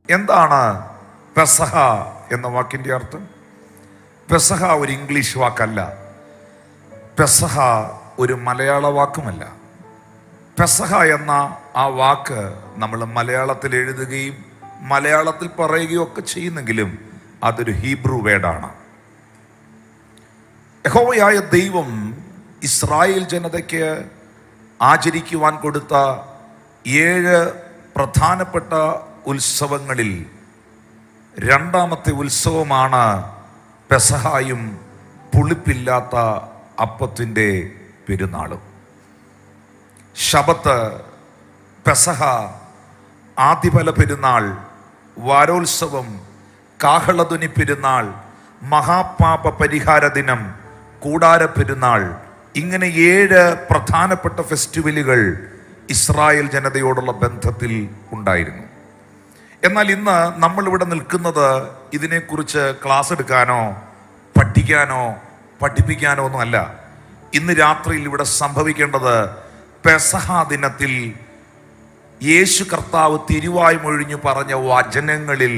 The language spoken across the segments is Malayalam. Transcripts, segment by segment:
എന്താണ് പെസഹ എന്ന വാക്കിൻ്റെ അർത്ഥം? പെസഹ ഒരു ഇംഗ്ലീഷ് വാക്കല്ല. പെസഹ ഒരു മലയാള വാക്കുമല്ല. പെസഹ എന്ന ആ വാക്ക് നമ്മൾ മലയാളത്തിൽ എഴുതുകയും മലയാളത്തിൽ പറയുകയും ഒക്കെ ചെയ്യുന്നെങ്കിലും അതൊരു ഹീബ്രു വേർഡാണ്. യഹോവയായ ദൈവം ഇസ്രായേൽ ജനതയ്ക്ക് ആചരിക്കുവാൻ കൊടുത്ത 7 പ്രധാനപ്പെട്ട ഉത്സവങ്ങളിൽ രണ്ടാമത്തെ ഉത്സവമാണ് പെസഹായും പുളിപ്പില്ലാത്ത അപ്പത്തിൻ്റെ പെരുന്നാളും. ശബത്ത്, പെസഹ, ആദിഫല പെരുന്നാൾ, വാരോത്സവം, കാഹളധ്വനി പെരുന്നാൾ, മഹാപാപ പരിഹാര ദിനം, കൂടാര പെരുന്നാൾ, ഇങ്ങനെ 7 പ്രധാനപ്പെട്ട ഫെസ്റ്റിവലുകൾ ഇസ്രായേൽ ജനതയോടുള്ള ബന്ധത്തിൽ ഉണ്ടായിരുന്നു. എന്നാൽ ഇന്ന് നമ്മളിവിടെ നിൽക്കുന്നത് ഇതിനെക്കുറിച്ച് ക്ലാസ് എടുക്കാനോ പഠിക്കാനോ പഠിപ്പിക്കാനോ ഒന്നും അല്ല. ഇന്ന് രാത്രിയിൽ ഇവിടെ സംഭവിക്കേണ്ടത് പെസഹ ദിനത്തിൽ യേശു കർത്താവ് തിരുവായ് മൊഴിഞ്ഞു പറഞ്ഞ വചനങ്ങളിൽ,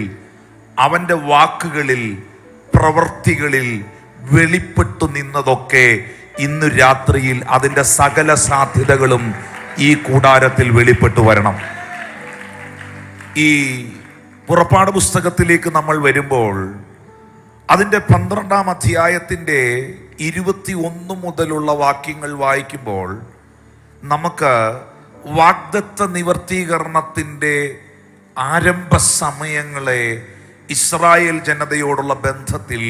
അവൻ്റെ വാക്കുകളിൽ, പ്രവൃത്തികളിൽ വെളിപ്പെട്ടു നിന്നതൊക്കെ ഇന്ന് രാത്രിയിൽ അതിൻ്റെ സകല സാധ്യതകളും ഈ കൂടാരത്തിൽ വെളിപ്പെട്ടു വരണം. ഈ പുറപ്പാട് പുസ്തകത്തിലേക്ക് നമ്മൾ വരുമ്പോൾ അതിൻ്റെ 12-ാം അധ്യായത്തിൻ്റെ 21 മുതലുള്ള വാക്യങ്ങൾ വായിക്കുമ്പോൾ നമുക്ക് വാഗ്ദത്ത നിവർത്തീകരണത്തിൻ്റെ ആരംഭ സമയങ്ങളെ ഇസ്രായേൽ ജനതയോടുള്ള ബന്ധത്തിൽ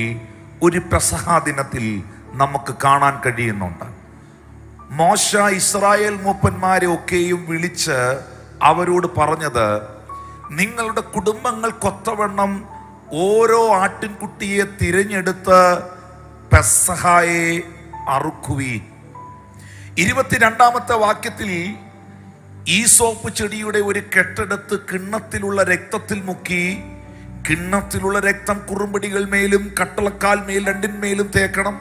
ഒരു പെസഹ ദിനത്തിൽ നമുക്ക് കാണാൻ കഴിയുന്നുണ്ട്. മോശ ഇസ്രായേൽ മൂപ്പന്മാരെ ഒക്കെയും വിളിച്ച് അവരോട് പറഞ്ഞത്, നിങ്ങളുടെ കുടുംബങ്ങൾക്കൊത്തവണ്ണം ഓരോ ആട്ടിൻകുട്ടിയെ തിരഞ്ഞെടുത്ത് പെസഹായെ അറുക്കുവീൻ. 22-ാമത്തെ വാക്യത്തിൽ ഈസോപ്പ് ചെടിയുടെ ഒരു കെട്ടെടുത്ത് കിണ്ണത്തിലുള്ള രക്തത്തിൽ മുക്കി, കിണ്ണത്തിലുള്ള രക്തം കുറുമ്പടികൾ മേലും കട്ടളക്കാൽ മേൽ രണ്ടിന്മേലും തേക്കണം.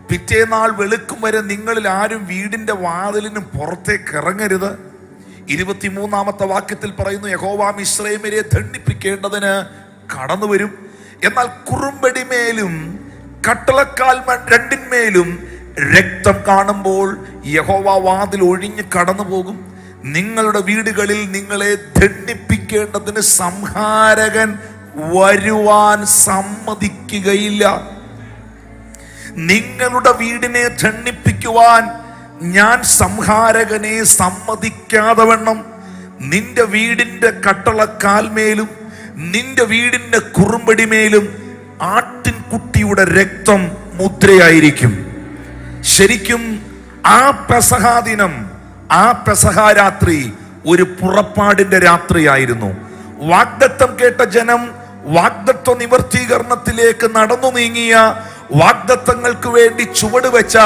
പിറ്റേനാൾ വെളുക്കും വരെ നിങ്ങളിൽ ആരും വീടിന്റെ വാതിലിന് പുറത്തേക്ക് ഇറങ്ങരുത്. 23-ാമത്തെ വാക്യത്തിൽ പറയുന്നു, യഹോവ മിസ്രയീമ്യരെ ദണ്ഡിപ്പിക്കേണ്ടതിന് കടന്നു വരും. എന്നാൽ കുറുമ്പടിമേലും കട്ടളക്കാൽ രണ്ടിന്മേലും രക്തം കാണുമ്പോൾ യഹോവ വാതിൽ ഒഴിഞ്ഞ് കടന്നു പോകും. നിങ്ങളുടെ വീടുകളിൽ നിങ്ങളെ ദണ്ഡിപ്പിക്കേണ്ടതിന് സംഹാരകൻ വരുവാൻ സമ്മതിക്കുകയില്ല. നിങ്ങളുടെ വീടിനെ ദണ്ഡിപ്പിക്കുവാൻ ഞാൻ സംഹാരകനെ സമ്മതിക്കാതെ വണ്ണം നിന്റെ വീടിന്റെ കട്ടളക്കാൽമേലും നിന്റെ വീടിന്റെ കുറുമ്പടിമേലും ആട്ടിൻകുട്ടിയുടെ രക്തം മുദ്രയായിരിക്കും. ശരിക്കും ആ പെസഹ ദിനം, ആ പെസഹ രാത്രി ഒരു പുറപ്പാടിന്റെ രാത്രിയായിരുന്നു. വാഗ്ദത്തം കേട്ട ജനം വാഗ്ദത്വ നിവർത്തീകരണത്തിലേക്ക് നടന്നു നീങ്ങിയ, വാഗ്ദത്തങ്ങൾക്ക് വേണ്ടി ചുവട് വെച്ച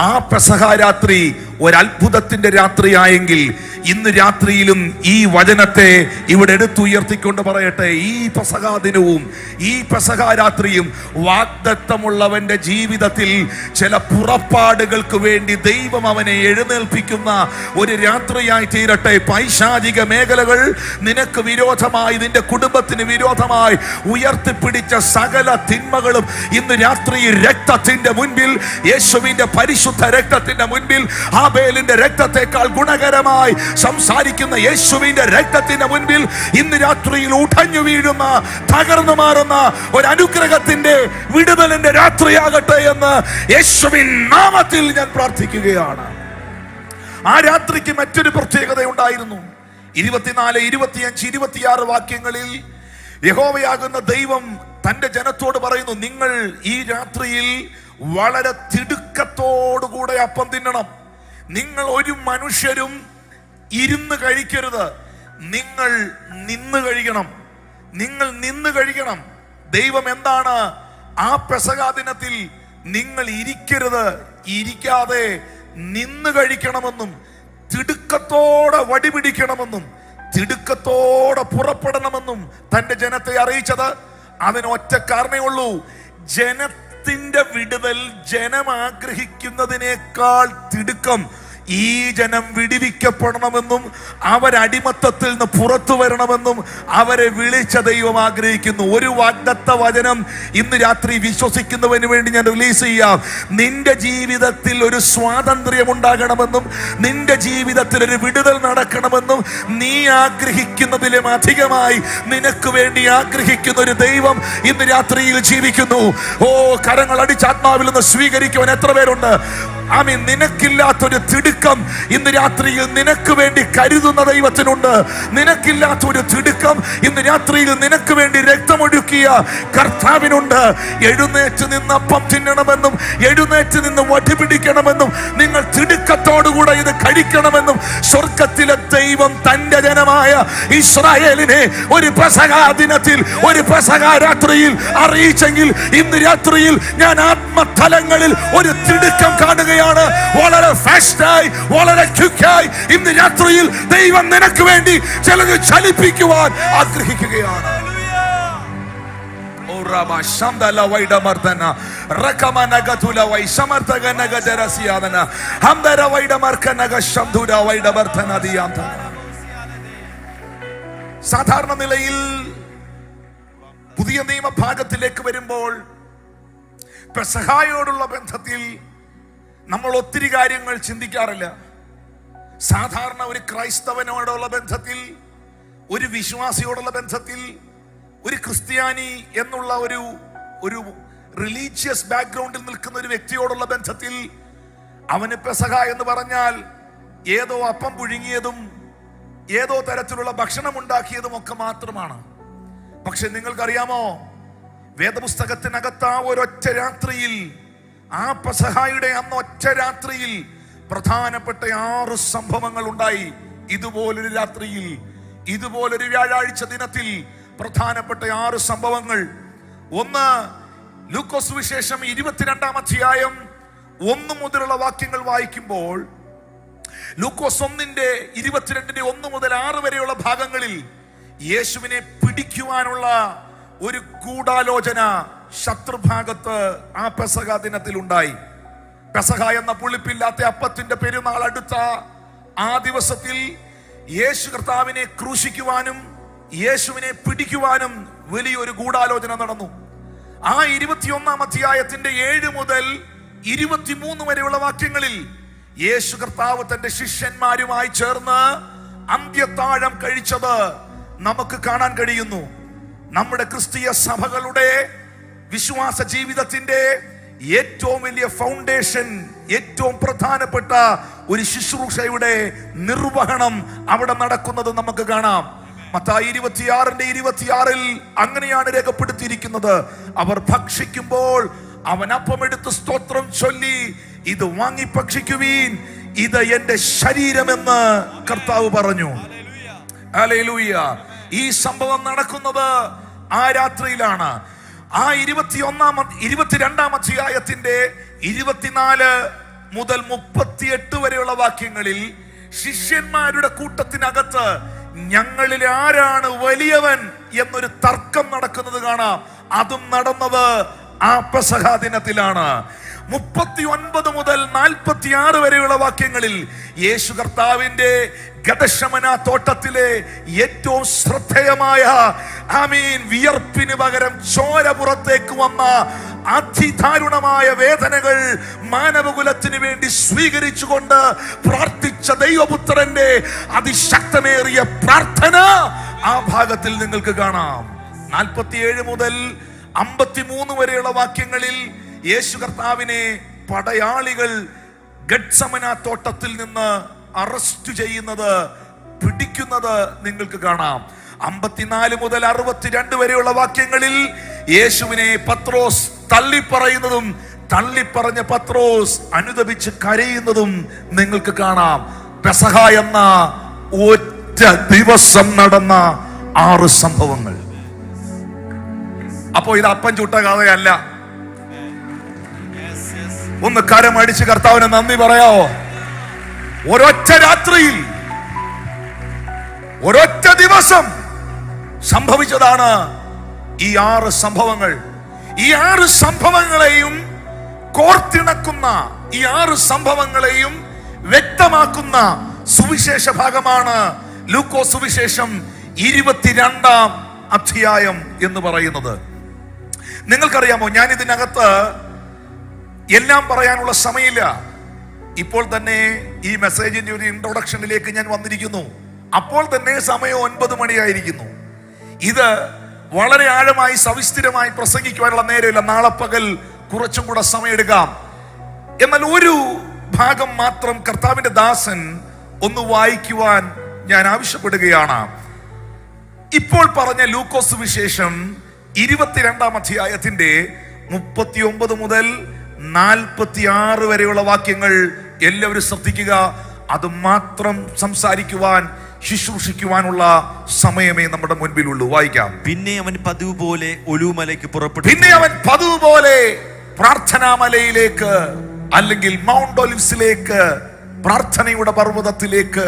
ആ പെസഹ രാത്രി ഒരത്ഭുതത്തിന്റെ രാത്രിയായെങ്കിൽ ഇന്ന് രാത്രിയിലും ഈ വചനത്തെ ഇവിടെ എടുത്തുയർത്തിക്കൊണ്ട് പറയട്ടെ, ഈ പെസഹ ദിനവും ഈ പെസഹ രാത്രിയും വാഗ്ദത്തമുള്ളവന്റെ ജീവിതത്തിൽ ചില പുറപ്പാടുകൾക്ക് വേണ്ടി ദൈവം അവനെ എഴുന്നേൽപ്പിക്കുന്ന ഒരു രാത്രിയായി തീരട്ടെ. പൈശാചിക മേഖലകൾ നിനക്ക് വിരോധമായി, നിന്റെ കുടുംബത്തിന് വിരോധമായി ഉയർത്തിപ്പിടിച്ച സകല തിന്മകളും ഇന്ന് രാത്രി രക്തത്തിന്റെ മുൻപിൽ, യേശുവിന്റെ പരിശുദ്ധ രക്തത്തിന്റെ മുൻപിൽ, ആബേലിന്റെ രക്തത്തെക്കാൾ ഗുണകരമായി സംസാരിക്കുന്ന യേശുവിന്റെ രക്തത്തിന്റെ മുൻപിൽ ഇന്ന് രാത്രിയിൽ ഉടഞ്ഞു വീഴുന്ന, തകർന്നു മാറുന്ന ഒരു അനുഗ്രഹത്തിന്റെ വിടുതലിന്റെ രാത്രിയാകട്ടെ എന്ന് യേശുവിൻ നാമത്തിൽ ഞാൻ പ്രാർത്ഥിക്കുകയാണ്. ആ രാത്രിക്ക് മറ്റൊരു പ്രത്യേകത ഉണ്ടായിരുന്നു. 24, 25, 26 വാക്യങ്ങളിൽ യഹോവയാകുന്ന ദൈവം തന്റെ ജനത്തോട് പറയുന്നു, നിങ്ങൾ ഈ രാത്രിയിൽ വളരെ തിടുക്കത്തോടുകൂടെ അപ്പം തിന്നണം. നിങ്ങൾ ഒരു മനുഷ്യരും ഇരുന്ന് കഴിക്കരുത്. നിങ്ങൾ നിന്ന് കഴിക്കണം. നിങ്ങൾ നിന്ന് കഴിക്കണം. ദൈവം എന്താണ് ആ പെസഹ ദിനത്തിൽ നിങ്ങൾ ഇരിക്കരുത്, ഇരിക്കാതെ നിന്ന് കഴിക്കണമെന്നും തിടുക്കത്തോടെ വടിപിടിക്കണമെന്നും തിടുക്കത്തോടെ പുറപ്പെടണമെന്നും തന്റെ ജനത്തെ അറിയിച്ചത്? അതിന് ഒറ്റ കാരണമേ ഉള്ളൂ. ജനത്തിന്റെ വിടുതൽ ജനം ആഗ്രഹിക്കുന്നതിനേക്കാൾ തിടുക്കം ഈ ജനം വിടുവിക്കപ്പെടണമെന്നും അവരടിമത്തത്തിൽ നിന്ന് പുറത്തു വരണമെന്നും അവരെ വിളിച്ച ദൈവം ആഗ്രഹിക്കുന്നു. ഒരു വാഗ്ദത്ത വചനം ഇന്ന് രാത്രി വിശ്വസിക്കുന്നവന് വേണ്ടി ഞാൻ റിലീസ് ചെയ്യാം. നിന്റെ ജീവിതത്തിൽ ഒരു സ്വാതന്ത്ര്യം ഉണ്ടാകണമെന്നും നിന്റെ ജീവിതത്തിൽ ഒരു വിടുതൽ നടക്കണമെന്നും നീ ആഗ്രഹിക്കുന്നതിലും അധികമായി നിനക്ക് വേണ്ടി ആഗ്രഹിക്കുന്ന ഒരു ദൈവം ഇന്ന് രാത്രിയിൽ ജീവിക്കുന്നു. ഓ, കരങ്ങൾ അടിച്ച് ആത്മാവിൽ നിന്ന് സ്വീകരിക്കുവാൻ എത്ര പേരുണ്ട്? ആമീൻ. നിനക്കില്ലാത്തൊരു തിടുക്കം ഇന്ന് രാത്രിയിൽ നിനക്ക് വേണ്ടി കരുതുന്ന ദൈവത്തിനുണ്ട്. നിനക്കില്ലാത്തൊരു തിടുക്കം ഇന്ന് രാത്രിയിൽ നിനക്ക് വേണ്ടി രക്തമൊഴുക്കിയ കർത്താവിനുണ്ട്. എഴുന്നേറ്റ് നിന്ന് അപ്പം തിന്നണമെന്നും എഴുന്നേറ്റ് നിന്ന് വടി പിടിക്കണമെന്നും നിങ്ങൾ തിടുക്കത്തോടുകൂടെ ഇത് കഴിക്കണമെന്നും സ്വർഗത്തിലെ ദൈവം തന്റെ ജനമായ ഇസ്രായേലിനെ ഒരു പെസഹാ ദിനത്തിൽ, ഒരു പെസഹാ രാത്രിയിൽ അറിയിച്ചെങ്കിൽ ഇന്ന് രാത്രിയിൽ ഞാൻ ആത്മതലങ്ങളിൽ ഒരു തിടുക്കം കാണുക. വളരെ ഫാസ്റ്റായി, വളരെ ക്വിക്കായി ഇന്ന് രാത്രിയിൽ ദൈവം നിനക്ക് വേണ്ടി ചിലത് ചലിപ്പിക്കുവാൻ ആഗ്രഹിക്കുകയാണ്. സാധാരണ നിലയിൽ പുതിയ നിയമഭാഗത്തിലേക്ക് വരുമ്പോൾ പെസഹായോടുള്ള ബന്ധത്തിൽ നമ്മൾ ഒത്തിരി കാര്യങ്ങൾ ചിന്തിക്കാറില്ല. സാധാരണ ഒരു ക്രൈസ്തവനോടുള്ള ബന്ധത്തിൽ, ഒരു വിശ്വാസിയോടുള്ള ബന്ധത്തിൽ, ഒരു ക്രിസ്ത്യാനി എന്നുള്ള ഒരു റിലീജിയസ് ബാക്ക്ഗ്രൗണ്ടിൽ നിൽക്കുന്ന ഒരു വ്യക്തിയോടുള്ള ബന്ധത്തിൽ അവന് പെസഹ എന്ന് പറഞ്ഞാൽ ഏതോ അപ്പം പുഴുങ്ങിയതും ഏതോ തരത്തിലുള്ള ഭക്ഷണം ഉണ്ടാക്കിയതും ഒക്കെ മാത്രമാണ്. പക്ഷെ നിങ്ങൾക്കറിയാമോ, വേദപുസ്തകത്തിനകത്ത് ആ ഒരൊറ്റ രാത്രിയിൽ, ആ പെസഹായുടെ അന്ന് ഒറ്റ രാത്രിയിൽ പ്രധാനപ്പെട്ട 6 സംഭവങ്ങൾ ഉണ്ടായി. ഇതുപോലൊരു രാത്രിയിൽ, ഇതുപോലൊരു വ്യാഴാഴ്ച ദിനത്തിൽ പ്രധാനപ്പെട്ട 6 സംഭവങ്ങൾ. ഒന്ന്, ലൂക്കോസ് സുവിശേഷം 22-ാം അധ്യായം 1 മുതലുള്ള വാക്യങ്ങൾ വായിക്കുമ്പോൾ ലൂക്കോസ് 1:22 മുതൽ 6 വരെയുള്ള ഭാഗങ്ങളിൽ യേശുവിനെ പിടിക്കുവാനുള്ള ഒരു ഗൂഢാലോചന ശത്രുഭാഗത്ത് ആ പെസഹ ദിനത്തിൽ ഉണ്ടായി. പെസഹ എന്ന പുളിപ്പില്ലാത്ത അപ്പത്തിന്റെ പെരുന്നാൾ അടുത്ത ആ ദിവസത്തിൽ യേശു കർത്താവിനെ ക്രൂശിക്കുവാനും യേശുവിനെ പിടിക്കുവാനും വലിയൊരു ഗൂഢാലോചന നടന്നു. ആ 21-ാം അധ്യായത്തിന്റെ 7 മുതൽ 23 വരെയുള്ള വാക്യങ്ങളിൽ യേശു കർത്താവ് തന്റെ ശിഷ്യന്മാരുമായി ചേർന്ന് അന്ത്യത്താഴം കഴിച്ചത് നമുക്ക് കാണാൻ കഴിയുന്നു. നമ്മുടെ ക്രിസ്തീയ സഭകളുടെ വിശ്വാസ ജീവിതത്തിന്റെ ഏറ്റവും വലിയ ഫൗണ്ടേഷൻ, ഏറ്റവും പ്രധാനപ്പെട്ട ഒരു ശുശ്രൂഷയുടെ നിർവഹണം അവിടെ നടക്കുന്നത് നമുക്ക് കാണാം. മത്തായി 26:26 അങ്ങനെയാണ് രേഖപ്പെടുത്തിയിരിക്കുന്നത്. അവർ ഭക്ഷിക്കുമ്പോൾ അവൻ അപ്പമെടുത്ത് സ്തോത്രം ചൊല്ലി, ഇത് വാങ്ങി ഭക്ഷിക്കുവീൻ, ഇത് എന്റെ ശരീരമെന്ന് കർത്താവ് പറഞ്ഞു. ഹല്ലേലൂയ. ഈ സംഭവം നടക്കുന്നത് ആ രാത്രിയിലാണ്. ആ 22-ാം അധ്യായത്തിന്റെ 24 മുതൽ 38 വരെയുള്ള വാക്യങ്ങളിൽ ശിഷ്യന്മാരുടെ കൂട്ടത്തിനകത്ത് ഞങ്ങളിൽ ആരാണ് വലിയവൻ എന്നൊരു തർക്കം നടക്കുന്നത് കാണാം. അതും നടന്നത് ആ പെസഹാ ദിനത്തിലാണ്. 39 മുതൽ 46 വരെയുള്ള വാക്യങ്ങളിൽ യേശു കർത്താവിന്റെ ഗതശമന തോട്ടത്തിലെ ഏറ്റവും ശ്രദ്ധേയമായ വിയർപ്പിന് പകരം ചോര പുറത്തേക്ക് വന്ന അതിദാരുണമായ വേദനകൾ മാനവകുലത്തിന് വേണ്ടി സ്വീകരിച്ചുകൊണ്ട് പ്രാർത്ഥിച്ച ദൈവപുത്രന്റെ അതിശക്തമേറിയ പ്രാർത്ഥന ആ ഭാഗത്തിൽ നിങ്ങൾക്ക് കാണാം. 47 മുതൽ 53 വരെയുള്ള വാക്യങ്ങളിൽ യേശു കർത്താവിനെ പടയാളികൾ ഗത്സമന തോട്ടത്തിൽ നിന്ന് അറസ്റ്റ് ചെയ്യുന്നത്, പിടിക്കുന്നത് നിങ്ങൾക്ക് കാണാം. 54 മുതൽ 62 വരെയുള്ള വാക്യങ്ങളിൽ യേശുവിനെ പത്രോസ് തള്ളിപ്പറയുന്നതും തള്ളിപ്പറഞ്ഞ പത്രോസ് അനുതപിച്ച് കരയുന്നതും നിങ്ങൾക്ക് കാണാം. പെസഹ എന്ന ഒറ്റ ദിവസം നടന്ന 6 സംഭവങ്ങൾ. അപ്പോ ഇത് അപ്പം ചുട്ട കഥയല്ല. ഒന്ന് കരമടിച്ച് കർത്താവിന് നന്ദി പറയാവോ? ഒരൊറ്റ രാത്രിയിൽ, ഒരൊറ്റ ദിവസം സംഭവിച്ചതാണ് ഈ 6 സംഭവങ്ങൾ. ഈ 6 സംഭവങ്ങളെയും കോർത്തിണക്കുന്ന, ഈ 6 സംഭവങ്ങളെയും വ്യക്തമാക്കുന്ന സുവിശേഷ ഭാഗമാണ് ലൂക്കോസ് സുവിശേഷം 22-ാം അധ്യായം എന്ന് പറയുന്നത്. നിങ്ങൾക്കറിയാമോ, ഞാൻ ഇതിനകത്ത് എല്ലാം പറയാനുള്ള സമയമില്ല. ഇപ്പോൾ തന്നെ ഈ മെസ്സേജിന്റെ ഒരു ഇൻട്രൊഡക്ഷനിലേക്ക് ഞാൻ വന്നിരിക്കുന്നു. അപ്പോൾ തന്നെ സമയം 9 മണിയായിരിക്കുന്നു. ഇത് വളരെ ആഴമായി സവിസ്തരമായി പ്രസംഗിക്കുവാനുള്ള നേരമില്ല. നാളെ പകൽ കുറച്ചും കൂടെ സമയമെടുക്കാം. എന്നാൽ ഒരു ഭാഗം മാത്രം കർത്താവിന്റെ ദാസൻ ഒന്ന് വായിക്കുവാൻ ഞാൻ ആവശ്യപ്പെടുകയാണ്. ഇപ്പോൾ പറഞ്ഞ ലൂക്കോസ് സുവിശേഷം 22-ാം അധ്യായത്തിന്റെ 39 മുതൽ 46 വരെയുള്ള വാക്യങ്ങൾ എല്ലാവരും ശ്രദ്ധിക്കുക. അത് മാത്രം സംസാരിക്കുവാൻ, ശുശ്രൂഷിക്കുവാനുള്ള സമയമേ നമ്മുടെ മുൻപിലുള്ളൂ. വായിക്കാം. പിന്നെ അവൻ പതിവ് പോലെ ഒലിവുമലയ്ക്ക് പുറപ്പെട്ടു. പിന്നെ അവൻ പതിവ് പോലെ പ്രാർത്ഥനാമലയിലേക്ക്, അല്ലെങ്കിൽ മൗണ്ട് ഒലിവ്സിലേക്ക്, പ്രാർത്ഥനയുടെ പർവ്വതത്തിലേക്ക്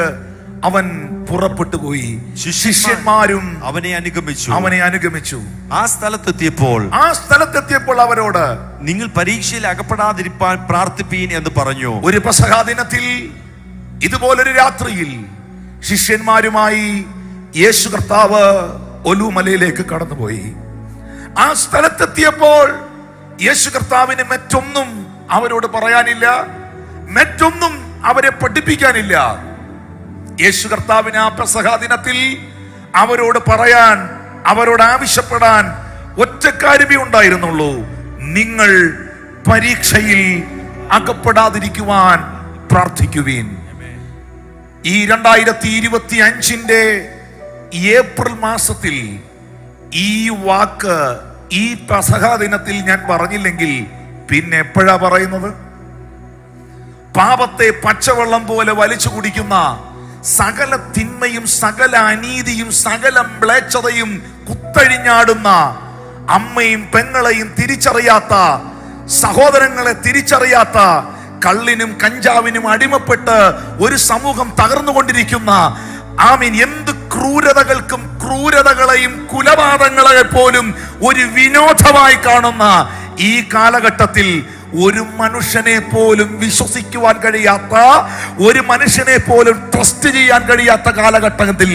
അവൻ പുറപ്പെട്ടു പോയി. ശിഷ്യന്മാരും അവനെ അനുഗമിച്ചു. ആ സ്ഥലത്തെത്തിയപ്പോൾ അവരോട്, നിങ്ങൾ പരീക്ഷയിൽ അകപ്പെടാതിരിപ്പാൻ പ്രാർത്ഥിപ്പീൻ എന്ന് പറഞ്ഞു. ഒരു പെസഹാ ദിനത്തിൽ, ഇതുപോലൊരു രാത്രിയിൽ ശിഷ്യന്മാരുമായി യേശു കർത്താവ് ഒലിവുമലയിലേക്ക് കടന്നുപോയി. ആ സ്ഥലത്തെത്തിയപ്പോൾ യേശു കർത്താവിന് മറ്റൊന്നും അവരോട് പറയാനില്ല, മറ്റൊന്നും അവരെ പഠിപ്പിക്കാനില്ല. യേശു കർത്താവിന് ആ പെസഹാ ദിനത്തിൽ അവരോട് പറയാൻ, അവരോട് ആവശ്യപ്പെടാൻ ഒറ്റ കാര്യമേ ഉണ്ടായിരുന്നുള്ളൂ: നിങ്ങൾ പരീക്ഷയിൽ അകപ്പെടാതിരിക്കുവാൻ പ്രാർത്ഥിക്കുവിൻ. ഈ 2025 ഏപ്രിൽ മാസത്തിൽ ഈ വാക്ക് ഈ പെസഹാ ദിനത്തിൽ ഞാൻ പറഞ്ഞില്ലെങ്കിൽ പിന്നെ എപ്പോഴാ പറയുന്നത്? പാപത്തെ പച്ചവെള്ളം പോലെ വലിച്ചു കുടിക്കുന്ന, സകല തിന്മയും സകല അനീതിയും സകല മ്ലേച്ഛതയും കുത്തഴിഞ്ഞാടുന്ന, അമ്മയും പെങ്ങളെയും തിരിച്ചറിയാത്ത, സഹോദരങ്ങളെ തിരിച്ചറിയാത്ത, കള്ളിനും കഞ്ചാവിനും അടിമപ്പെട്ട് ഒരു സമൂഹം തകർന്നുകൊണ്ടിരിക്കുന്ന, എന്ത് ക്രൂരതകളെയും കുലപാതകങ്ങളെ പോലും ഒരു വിനോദമായി കാണുന്ന ഈ കാലഘട്ടത്തിൽ ഒരു മനുഷ്യനെ പോലും വിശ്വസിക്കുവാൻ കഴിയാത്ത, ഒരു മനുഷ്യനെ പോലും ട്രസ്റ്റ് ചെയ്യാൻ കഴിയാത്ത കാലഘട്ടത്തിൽ,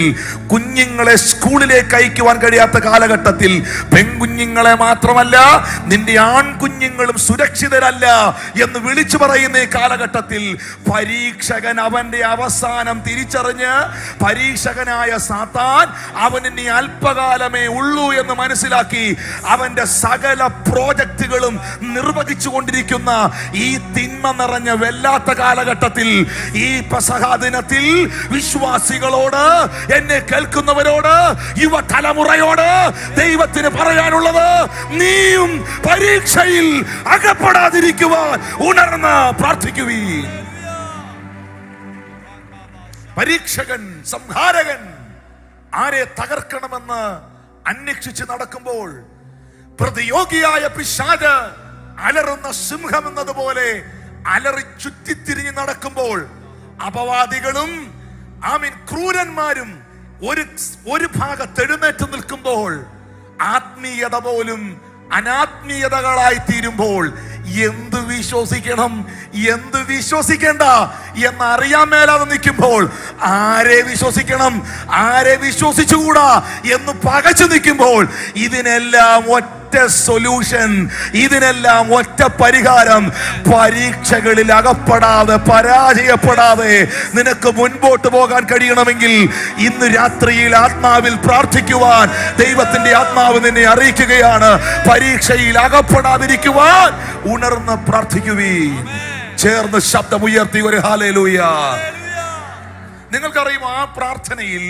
കുഞ്ഞുങ്ങളെ സ്കൂളിലേക്ക് അയക്കുവാൻ കഴിയാത്ത കാലഘട്ടത്തിൽ, പെൺകുഞ്ഞുങ്ങളെ മാത്രമല്ല നിന്റെ ആൺകുഞ്ഞുങ്ങളും സുരക്ഷിതരല്ല എന്ന് വിളിച്ചു പറയുന്ന ഈ കാലഘട്ടത്തിൽ പരീക്ഷകൻ അവന്റെ അവസാനം തിരിച്ചറിഞ്ഞ്, പരീക്ഷകനായ സാത്താൻ അവന് അല്പകാലമേ ഉള്ളൂ എന്ന് മനസ്സിലാക്കി അവന്റെ സകല പ്രോജക്റ്റുകളും നിർവഹിച്ചു കൊണ്ടിരിക്കുന്ന ഈ തിന്മ നിറഞ്ഞ വല്ലാത്ത കാലഘട്ടത്തിൽ, ഈ പെസഹാ ദിനത്തിൽ വിശ്വാസികളോട്, എന്നെ കേൾക്കുന്നവരോട്, യുവതലമുറയോട് ദൈവത്തിന് പറയാനുള്ളത്: നീയും പരീക്ഷയിൽ അകപ്പെടാതിരിക്കുവാൻ ഉണർന്ന് പ്രാർത്ഥിക്കുവീൻ. പരീക്ഷകൻ, സംഹാരകൻ ആരെ തകർക്കണമെന്ന് അന്വേഷിച്ച് നടക്കുമ്പോൾ, പ്രതിയോഗിയായ പിശാച് അലറുന്ന സിംഹം എന്നതുപോലെ അലറി ചുറ്റിത്തിരിഞ്ഞ് നടക്കുമ്പോൾ, അപവാദികളും ക്രൂരന്മാരും ഒരു ഭാഗത്ത് എഴുന്നേറ്റ് നിൽക്കുമ്പോൾ, ആത്മീയത പോലും അനാത്മീയതകളായി തീരുമ്പോൾ, എന്ത് വിശ്വസിക്കണം എന്ത് വിശ്വസിക്കേണ്ട എന്നറിയാൻ മേലാതെ നിൽക്കുമ്പോൾ, ആരെ വിശ്വസിക്കണം ആരെ വിശ്വസിച്ചുകൂടാ എന്ന് പകച്ചു നിൽക്കുമ്പോൾ, ഇതിനെല്ലാം ഒറ്റ സൊല്യൂഷൻ, ഇതിനെല്ലാം ഒറ്റ പരിഹാരം: പരീക്ഷകളിൽ അകപ്പെടാതെ, പരാജയപ്പെടാതെ നിനക്ക് മുൻപോട്ട് പോകാൻ കഴിയണമെങ്കിൽ ഇന്ന് രാത്രിയിൽ ആത്മാവിൽ പ്രാർത്ഥിക്കുവാൻ ദൈവത്തിന്റെ ആത്മാവ് നിന്നെ അറിയിക്കുകയാണ്. പരീക്ഷയിൽ അകപ്പെടാതിരിക്കുവാൻ ഉണർന്ന് പ്രാർത്ഥിക്കുവീൻ. ചേർന്ന് ശബ്ദമുയർത്തി ഒരു ഹല്ലേലൂയ. നിങ്ങൾക്കറിയുമോ, ആ പ്രാർത്ഥനയിൽ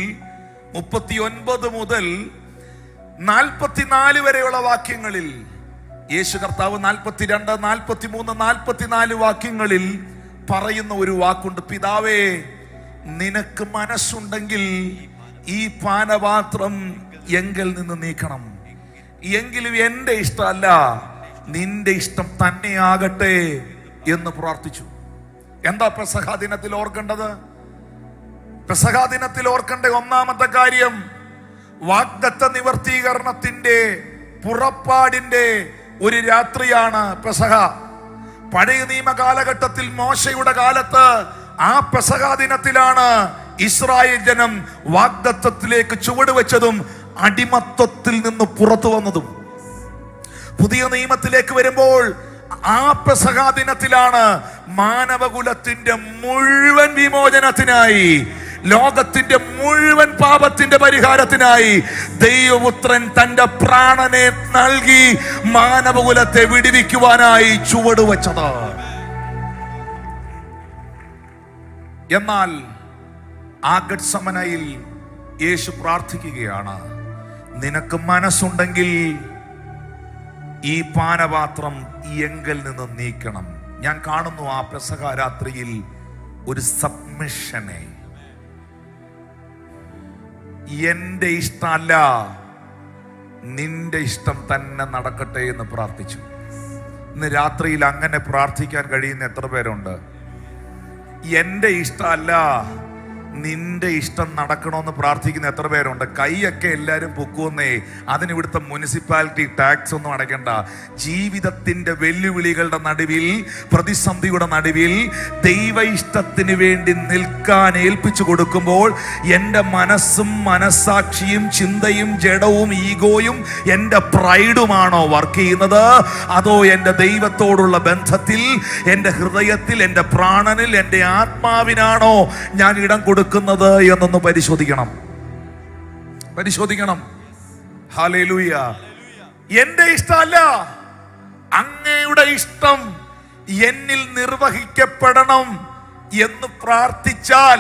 39 മുതൽ 44 വരെയുള്ള വാക്യങ്ങളിൽ യേശു കർത്താവ് 42, 43, 44 വാക്യങ്ങളിൽ പറയുന്ന ഒരു വാക്കുണ്ട്: പിതാവേ, നിനക്ക് മനസ്സുണ്ടെങ്കിൽ ഈ പാനപാത്രം എങ്കിൽ നിന്ന് നീക്കണം, എങ്കിലും എന്റെ ഇഷ്ടമല്ല നിന്റെ ഇഷ്ടം തന്നെയാകട്ടെ എന്ന് പ്രാർത്ഥിച്ചു. എന്താ പെസഹാ ദിനത്തിൽ ഓർക്കേണ്ടത്? പെസഹാ ദിനത്തിൽ ഓർക്കേണ്ട ഒന്നാമത്തെ കാര്യം, വാഗ്ദത്ത നിവർത്തീകരണത്തിന്റെ പുറപ്പാടിന്റെ ഒരു രാത്രിയാണ് പെസഹ. പഴയ നിയമ കാലഘട്ടത്തിൽ മോശയുടെ കാലത്ത് ആ പെസഹ ദിനത്തിലാണ് ഇസ്രായേൽ ജനം വാഗ്ദത്തത്തിലേക്ക് ചുവടുവെച്ചതും അടിമത്തത്തിൽ നിന്ന് പുറത്തു വന്നതും. പുതിയ നിയമത്തിലേക്ക് വരുമ്പോൾ ആ പെസഹ ദിനത്തിലാണ് മാനവകുലത്തിന്റെ മുഴുവൻ വിമോചനത്തിനായി, ലോകത്തിന്റെ മുഴുവൻ പാപത്തിന്റെ പരിഹാരത്തിനായി ദൈവപുത്രൻ തന്റെ പ്രാണനെ നൽകി മാനവകുലത്തെ വിടുവിക്കുവാനായി ചുവടുവെച്ചത്. എന്നാൽ ആ ഗത്സമനയിൽ യേശു പ്രാർത്ഥിക്കുകയാണ്, നിനക്ക് മനസ്സുണ്ടെങ്കിൽ ഈ പാനപാത്രം എങ്കിൽ നിന്ന് നീക്കണം. ഞാൻ കാണുന്നു ആ പെസഹ രാത്രിയിൽ ഒരു സബ്മിഷനെ. എന്റെ ഇഷ്ടമല്ല, നിന്റെ ഇഷ്ടം തന്നെ നടക്കട്ടെ എന്ന് പ്രാർത്ഥിച്ചു. ഇന്ന് രാത്രിയിൽ അങ്ങനെ പ്രാർത്ഥിക്കാൻ കഴിയുന്ന എത്ര പേരുണ്ട്? എന്റെ ഇഷ്ടമല്ല, നിന്റെ ഇഷ്ടം നടക്കണമെന്ന് പ്രാർത്ഥിക്കുന്ന എത്ര പേരുണ്ട്? കൈയൊക്കെ എല്ലാവരും പൊക്കുവന്നേ. അതിന് ഇവിടുത്തെ മുനിസിപ്പാലിറ്റി ടാക്സ് ഒന്നും അടയ്ക്കണ്ട. ജീവിതത്തിന്റെ വെല്ലുവിളികളുടെ നടുവിൽ, പ്രതിസന്ധിയുടെ നടുവിൽ ദൈവ ഇഷ്ടത്തിന് വേണ്ടി നിൽക്കാൻ ഏൽപ്പിച്ചു കൊടുക്കുമ്പോൾ എൻ്റെ മനസ്സും മനസ്സാക്ഷിയും ചിന്തയും ജഡവും ഈഗോയും എൻ്റെ പ്രൈഡുമാണോ വർക്ക് ചെയ്യുന്നത്? അതോ എൻ്റെ ദൈവത്തോടുള്ള ബന്ധത്തിൽ, എൻ്റെ ഹൃദയത്തിൽ, എൻ്റെ പ്രാണനിൽ, എൻ്റെ ആത്മാവിനാണോ ഞാൻ ഇടം കൊടുക്കുന്നത് എന്നൊന്ന് പരിശോധിക്കണം. ഹല്ലേലൂയ. എന്റെ ഇഷ്ടമല്ല, അങ്ങയുടെ ഇഷ്ടം എന്നിൽ നിർവഹിക്കപ്പെടണം എന്ന് പ്രാർത്ഥിച്ചാൽ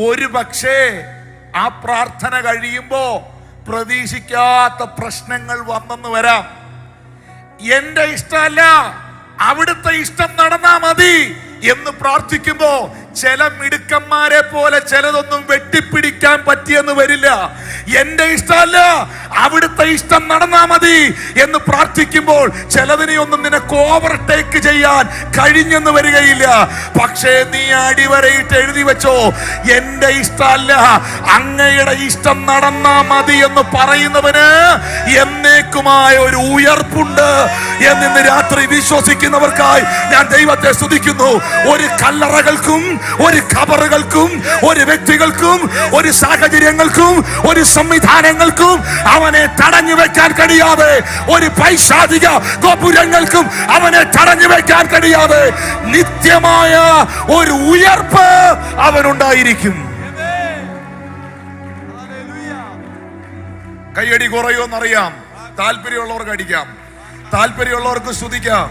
ഒരു പക്ഷേ ആ പ്രാർത്ഥന കഴിയുമ്പോ പ്രതീക്ഷിക്കാത്ത പ്രശ്നങ്ങൾ വന്നെന്ന് വരാം. എന്റെ ഇഷ്ടമല്ല, അവിടുത്തെ ഇഷ്ടം നടന്നാ മതി എന്ന് പ്രാർത്ഥിക്കുമ്പോ ചില മിടുക്കന്മാരെ പോലെ ചിലതൊന്നും വെട്ടിപ്പിടിക്കാൻ പറ്റിയെന്ന് വരില്ല. എന്റെ ഇഷ്ടമല്ല, അവിടുത്തെ ഇഷ്ടം നടന്നാ മതി എന്ന് പ്രാർത്ഥിക്കുമ്പോൾ ചിലതിനെയൊന്നും നിനക്ക് ഓവർടേക്ക് ചെയ്യാൻ കഴിഞ്ഞെന്ന് വരികയില്ല. പക്ഷേ നീ അടിവരയിട്ട് എഴുതി വെച്ചോ, എന്റെ ഇഷ്ടമല്ല, അങ്ങയുടെ ഇഷ്ടം നടന്നാ മതി എന്ന് പറയുന്നവന് എന്നേക്കുമായ ഒരു ഉയർപ്പുണ്ട് എന്നിന്ന് രാത്രി വിശ്വസിക്കുന്നവർക്കായി ഞാൻ ദൈവത്തെ സ്തുതിക്കുന്നു. ഒരു കല്ലറകൾക്കും, ഒരു ഖബറുകൾക്കും, ഒരു വ്യക്തികൾക്കും, ഒരു സാഹചര്യങ്ങൾക്കും, ഒരു സംവിധാനങ്ങൾക്കും അവനെ തടഞ്ഞു വെക്കാൻ കഴിയാതെ, ഒരു പൈശാചിക ഗോപുരങ്ങൾക്കും അവനെ തടഞ്ഞു വെക്കാൻ കഴിയാതെ നിത്യമായ ഒരു ഉയർപ്പ് അവനുണ്ടായിരിക്കും. കയ്യടി കുറയുമെന്നറിയാം. താല്പര്യമുള്ളവർക്ക് അടിക്കാം, താല്പര്യമുള്ളവർക്ക് സ്തുതിക്കാം.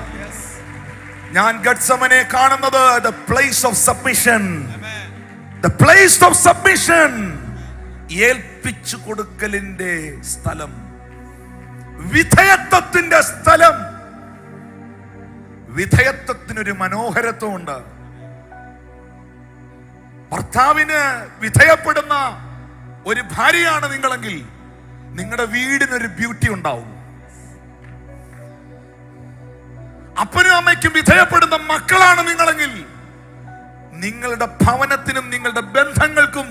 ഞാൻ ഗത്സമനെ കാണുന്നത് the place of submission, the place of submission, ഏൽപ്പിച്ചു കൊടുക്കലിന്റെ സ്ഥലം, വിധേയത്വത്തിന്റെ സ്ഥലം. വിധേയത്വത്തിനൊരു മനോഹരത്വമുണ്ട്. ഭർത്താവിന് വിധേയപ്പെടുന്ന ഒരു ഭാര്യയാണ് നിങ്ങളെങ്കിൽ നിങ്ങളുടെ വീടിനൊരു ബ്യൂട്ടി ഉണ്ടാവും. അപ്പനും അമ്മയ്ക്കും വിധേയപ്പെടുന്ന മക്കളാണ് നിങ്ങളെങ്കിൽ നിങ്ങളുടെ ഭവനത്തിനും നിങ്ങളുടെ ബന്ധങ്ങൾക്കും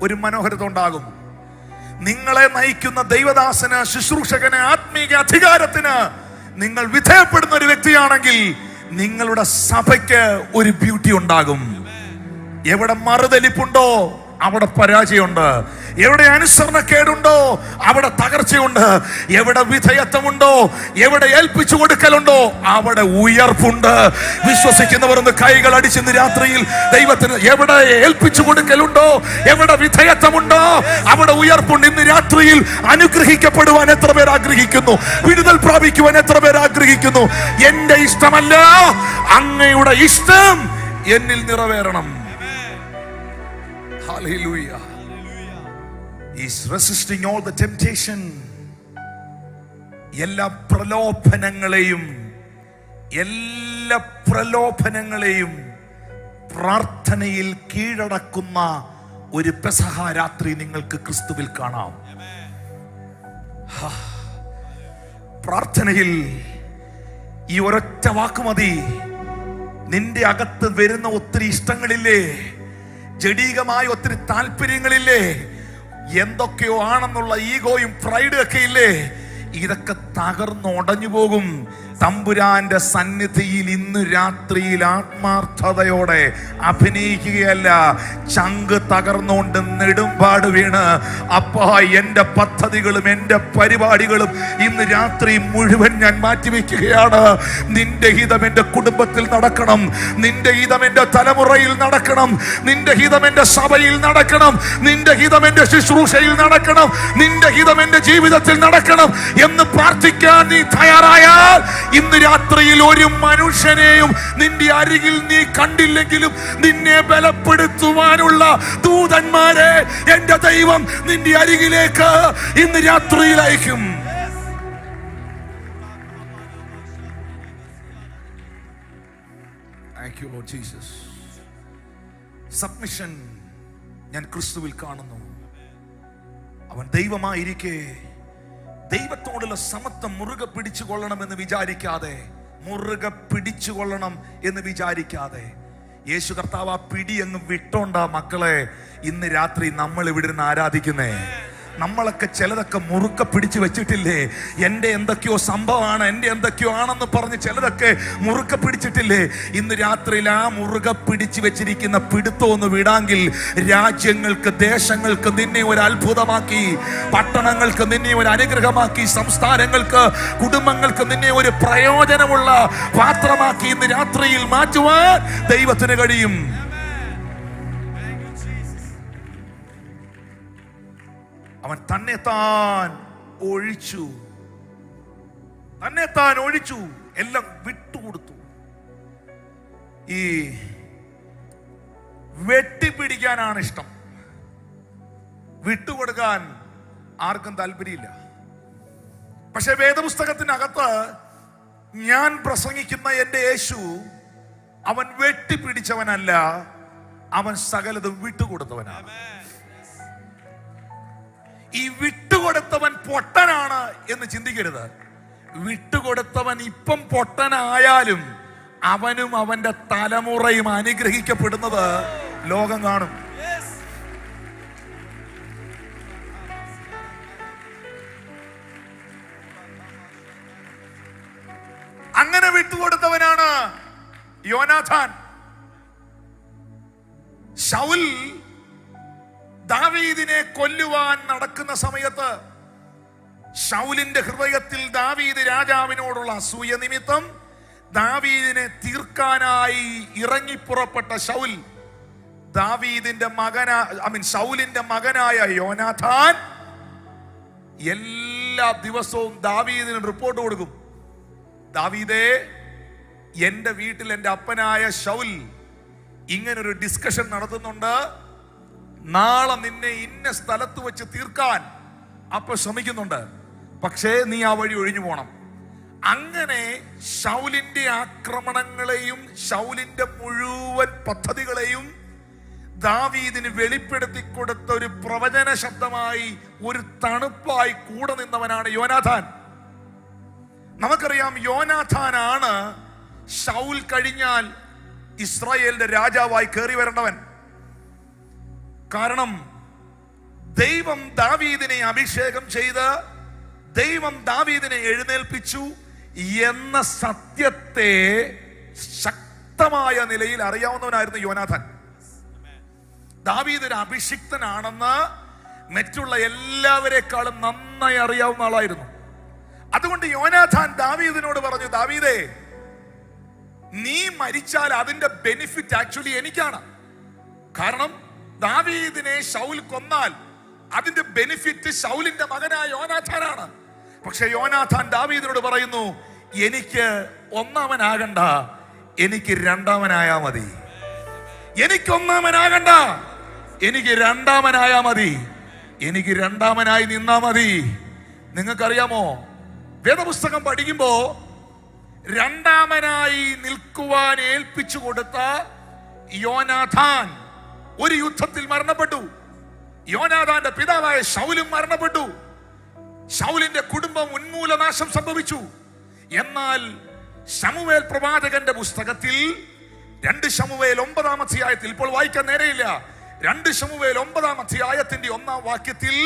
ഒരു മനോഹരത ഉണ്ടാകും. നിങ്ങളെ നയിക്കുന്ന ദൈവദാസന്, ശുശ്രൂഷകന്, ആത്മീയ അധികാരത്തിന് നിങ്ങൾ വിധേയപ്പെടുന്ന ഒരു വ്യക്തിയാണെങ്കിൽ നിങ്ങളുടെ സഭയ്ക്ക് ഒരു ബ്യൂട്ടി ഉണ്ടാകും. എവിടെ മറുതലിപ്പുണ്ടോ അവിടെ പരാജയമുണ്ട്. എവിടെ അനുസരണക്കേടുണ്ടോ അവിടെ തകർച്ചയുണ്ട്. എവിടെ വിധേയത്വമുണ്ടോ, എവിടെ ഏൽപ്പിച്ചു കൊടുക്കലുണ്ടോ അവിടെ ഉയർപ്പുണ്ട്. വിശ്വസിക്കുന്നവർ ഒന്ന് കൈകൾ അടിച്ചെന്ന് രാത്രിയിൽ ദൈവത്തിന്, എവിടെ ഏൽപ്പിച്ചു കൊടുക്കലുണ്ടോ, എവിടെ വിധേയത്വമുണ്ടോ അവിടെ ഉയർപ്പുണ്ട്. ഇന്ന് രാത്രിയിൽ അനുഗ്രഹിക്കപ്പെടുവാൻ എത്ര പേർ ആഗ്രഹിക്കുന്നു? വിടുതൽ പ്രാപിക്കുവാൻ എത്ര പേർ ആഗ്രഹിക്കുന്നു? എന്റെ ഇഷ്ടമല്ല, അങ്ങയുടെ ഇഷ്ടം എന്നിൽ നിറവേറണം. Hallelujah. He's resisting all the temptation. എല്ലാ പ്രലോഭനങ്ങളെയും പ്രാർത്ഥനയിൽ കീഴടക്കുന്ന ഒരു പെസഹ രാത്രി നിങ്ങൾക്ക് ക്രിസ്തുവിൽ കാണാം. പ്രാർത്ഥനയിൽ ഈ ഒരൊറ്റ വാക്ക് മതി. നിന്റെ അകത്ത് വരുന്ന ഒത്തിരി ഇഷ്ടങ്ങളില്ലേ, ജഡീകമായ ഒത്തിരി താല്പര്യങ്ങളില്ലേ, എന്തൊക്കെയോ ആണെന്നുള്ള ഈഗോയും പ്രൈഡും ഒക്കെ ഇല്ലേ, ഇതൊക്കെ തകർന്നുടഞ്ഞു പോകും. തമ്പുരാന്റെ സന്നിധിയിൽ ഇന്ന് രാത്രിയിൽ ആത്മാർത്ഥതയോടെ അഭിനയിക്കുകയല്ല, ചങ്ക് തകർന്നുകൊണ്ട് നെടുമ്പാട് വീണ് അപ്പാ എന്റെ പദ്ധതികളും എന്റെ പരിപാടികളും ഇന്ന് രാത്രി മുഴുവൻ ഞാൻ മാറ്റിവെക്കുകയാണ്. നിന്റെ ഹിതം എന്റെ കുടുംബത്തിൽ നടക്കണം, നിന്റെ ഹിതം എന്റെ തലമുറയിൽ നടക്കണം, നിന്റെ ഹിതം എന്റെ സഭയിൽ നടക്കണം, നിന്റെ ഹിതം എന്റെ ശുശ്രൂഷയിൽ നടക്കണം, നിന്റെ ഹിതം എന്റെ ജീവിതത്തിൽ നടക്കണം എന്ന് പ്രാർത്ഥിക്കാൻ നീ തയ്യാറായാൽ ഇന്ന് രാത്രിയിൽ ഒരു മനുഷ്യനെയും നിന്റെ അരികിൽ നീ കണ്ടില്ലെങ്കിലും നിന്നെ ബലപ്പെടുത്തുവാനുള്ള ദൂതന്മാരെ എന്റെ ദൈവം നിന്റെ അരികിലേക്ക് ഇന്ന് രാത്രിയിൽ അയക്കും. Thank you, Lord Jesus. Submission ഞാൻ ക്രിസ്തുവിൽ കാണുന്നു. അവൻ ദൈവമായിരിക്കെ ദൈവത്തോടുള്ള സമത്വം മുറുകെ പിടിച്ചു കൊള്ളണമെന്ന് വിചാരിക്കാതെ, മുറുകെ പിടിച്ചു കൊള്ളണം എന്ന് വിചാരിക്കാതെ യേശു കർത്താവ് ആ പിടി അങ്ങ് വിട്ടോണ്ടാ മക്കളെ ഇന്ന് രാത്രി നമ്മൾ ഇവിടെ നിന്ന് ആരാധിക്കുന്നേ. നമ്മളൊക്കെ ചിലതൊക്കെ മുറുക്കെ പിടിച്ചു വെച്ചിട്ടില്ലേ? എൻ്റെ എന്തൊക്കെയോ സംഭവമാണ്, എൻ്റെ എന്തൊക്കെയോ ആണെന്ന് പറഞ്ഞ് ചിലതൊക്കെ മുറുക്കെ പിടിച്ചിട്ടില്ലേ? ഇന്ന് രാത്രിയിൽ ആ മുറുകെ പിടിച്ചു വെച്ചിരിക്കുന്ന പിടുത്തം ഒന്ന് വിടാങ്കിൽ രാജ്യങ്ങൾക്ക്, ദേശങ്ങൾക്ക് നിന്നെ ഒരു അത്ഭുതമാക്കി, പട്ടണങ്ങൾക്ക് നിന്നെ ഒരു അനുഗ്രഹമാക്കി, സംസ്ഥാനങ്ങൾക്ക്, കുടുംബങ്ങൾക്ക് നിന്നെ ഒരു പ്രയോജനമുള്ള പാത്രമാക്കി ഇന്ന് രാത്രിയിൽ മാറ്റുവാൻ ദൈവത്തിന് കഴിയും. അവൻ തന്നെത്താൻ ഒഴിച്ചു, തന്നെത്താൻ ഒഴിച്ചു, എല്ലാം വിട്ടുകൊടുത്തു. ഈ വെട്ടിപ്പിടിക്കാനാണ് ഇഷ്ടം, വിട്ടുകൊടുക്കാൻ ആർക്കും താല്പര്യമില്ല. പക്ഷെ വേദപുസ്തകത്തിനകത്ത് ഞാൻ പ്രസംഗിക്കുന്ന എൻ്റെ യേശു അവൻ വെട്ടിപ്പിടിച്ചവനല്ല, അവൻ സകലതും വിട്ടുകൊടുത്തവനാണ്. ഈ വിട്ടുകൊടുത്തവൻ പൊട്ടനാണ് എന്ന് ചിന്തിക്കരുത്. വിട്ടുകൊടുത്തവൻ ഇപ്പം പൊട്ടനായാലും അവനും അവന്റെ തലമുറയും അനുഗ്രഹിക്കപ്പെടുന്നത് ലോകം കാണും. അങ്ങനെ വിട്ടുകൊടുത്തവനാണ് യോനാഥാൻ. ശൗൽ ദാവീദിനെ കൊല്ലുവാൻ നടക്കുന്ന സമയത്ത് ശൗലിന്റെ ഹൃദയത്തിൽ ദാവീദ് രാജാവിനോടുള്ള അസൂയ നിമിത്തം ദാവീദിനെ തീർക്കാനായി ഇറങ്ങിപ്പുറപ്പെട്ട ശൗൽ ശൗലിന്റെ മകനായ യോനാഥാൻ എല്ലാ ദിവസവും ദാവീദിന് റിപ്പോർട്ട് കൊടുക്കും. ദാവീദേ, എന്റെ വീട്ടിൽ എന്റെ അപ്പനായ ശൗൽ ഇങ്ങനൊരു ഡിസ്കഷൻ നടത്തുന്നുണ്ട്, നാളെ നിന്നെ ഇന്ന സ്ഥലത്ത് വെച്ച് തീർക്കാൻ അപ്പൊ ശ്രമിക്കുന്നുണ്ട്, പക്ഷേ നീ ആ വഴി ഒഴിഞ്ഞു പോണം. അങ്ങനെ ശൗലിന്റെ ആക്രമണങ്ങളെയും ശൗലിന്റെ മുഴുവൻ പദ്ധതികളെയും ദാവീദിന് വെളിപ്പെടുത്തി കൊടുത്ത ഒരു പ്രവചന ശബ്ദമായി, ഒരു തണുപ്പായി കൂടെ നിന്നവനാണ് യോനാഥാൻ. നമുക്കറിയാം, യോനാഥാനാണ് ശൗൽ കഴിഞ്ഞാൽ ഇസ്രായേലിന്റെ രാജാവായി കയറി വരേണ്ടവൻ. കാരണം ദൈവം ദാവീദിനെ അഭിഷേകം ചെയ്ത് ദൈവം ദാവീദിനെ എഴുന്നേൽപ്പിച്ചു എന്ന സത്യത്തെ ശക്തമായ നിലയിൽ അറിയാവുന്നവനായിരുന്നു യോനാഥാൻ. ദാവീദ് ഒരു അഭിഷിക്തനാണെന്ന് മറ്റുള്ള എല്ലാവരെക്കാളും നന്നായി അറിയാവുന്ന ആളായിരുന്നു. അതുകൊണ്ട് യോനാഥാൻ ദാവീദിനോട് പറഞ്ഞു, ദാവീദേ, നീ മരിച്ചാൽ അതിന്റെ ബെനിഫിറ്റ് ആക്ച്വലി എനിക്കാണ്. കാരണം ദാവീദിനെ ശൗൽ കൊന്നാൽ അതിന്റെ ബെനിഫിറ്റ് ശൗലിന്റെ മകനായ യോനാഥാനാണ്. പക്ഷെ യോനാഥാൻ ദാവീദിനോട് പറയുന്നു, എനിക്ക് ഒന്നാമനാകണ്ട, എനിക്ക് രണ്ടാമനായാ മതി. എനിക്ക് ഒന്നാമനാകണ്ട, എനിക്ക് രണ്ടാമനായാ മതി. എനിക്ക് രണ്ടാമനായി നിന്നാ മതി. നിങ്ങൾക്കറിയാമോ, വേദപുസ്തകം പഠിക്കുമ്പോ രണ്ടാമനായി നിൽക്കുവാൻ ഏൽപ്പിച്ചു കൊടുത്ത യോനാഥാൻ ഒരു യുദ്ധത്തിൽ മരണപ്പെട്ടു. യോനാഥാന്റെ പിതാവായ ശൗലും മരണപ്പെട്ടു. ശൗലിന്റെ കുടുംബം ഉന്മൂലനാശം സംഭവിച്ചു. എന്നാൽ ശമൂവേൽ പ്രവാചകന്റെ പുസ്തകത്തിൽ 2 ശമൂവേൽ 9-ാം അധ്യായത്തിൽ, ഇപ്പോൾ വായിക്കാൻ നേരെയില്ല, 2 ശമൂവേൽ 9-ാം അധ്യായത്തിന്റെ 1-ാം വാക്യത്തിൽ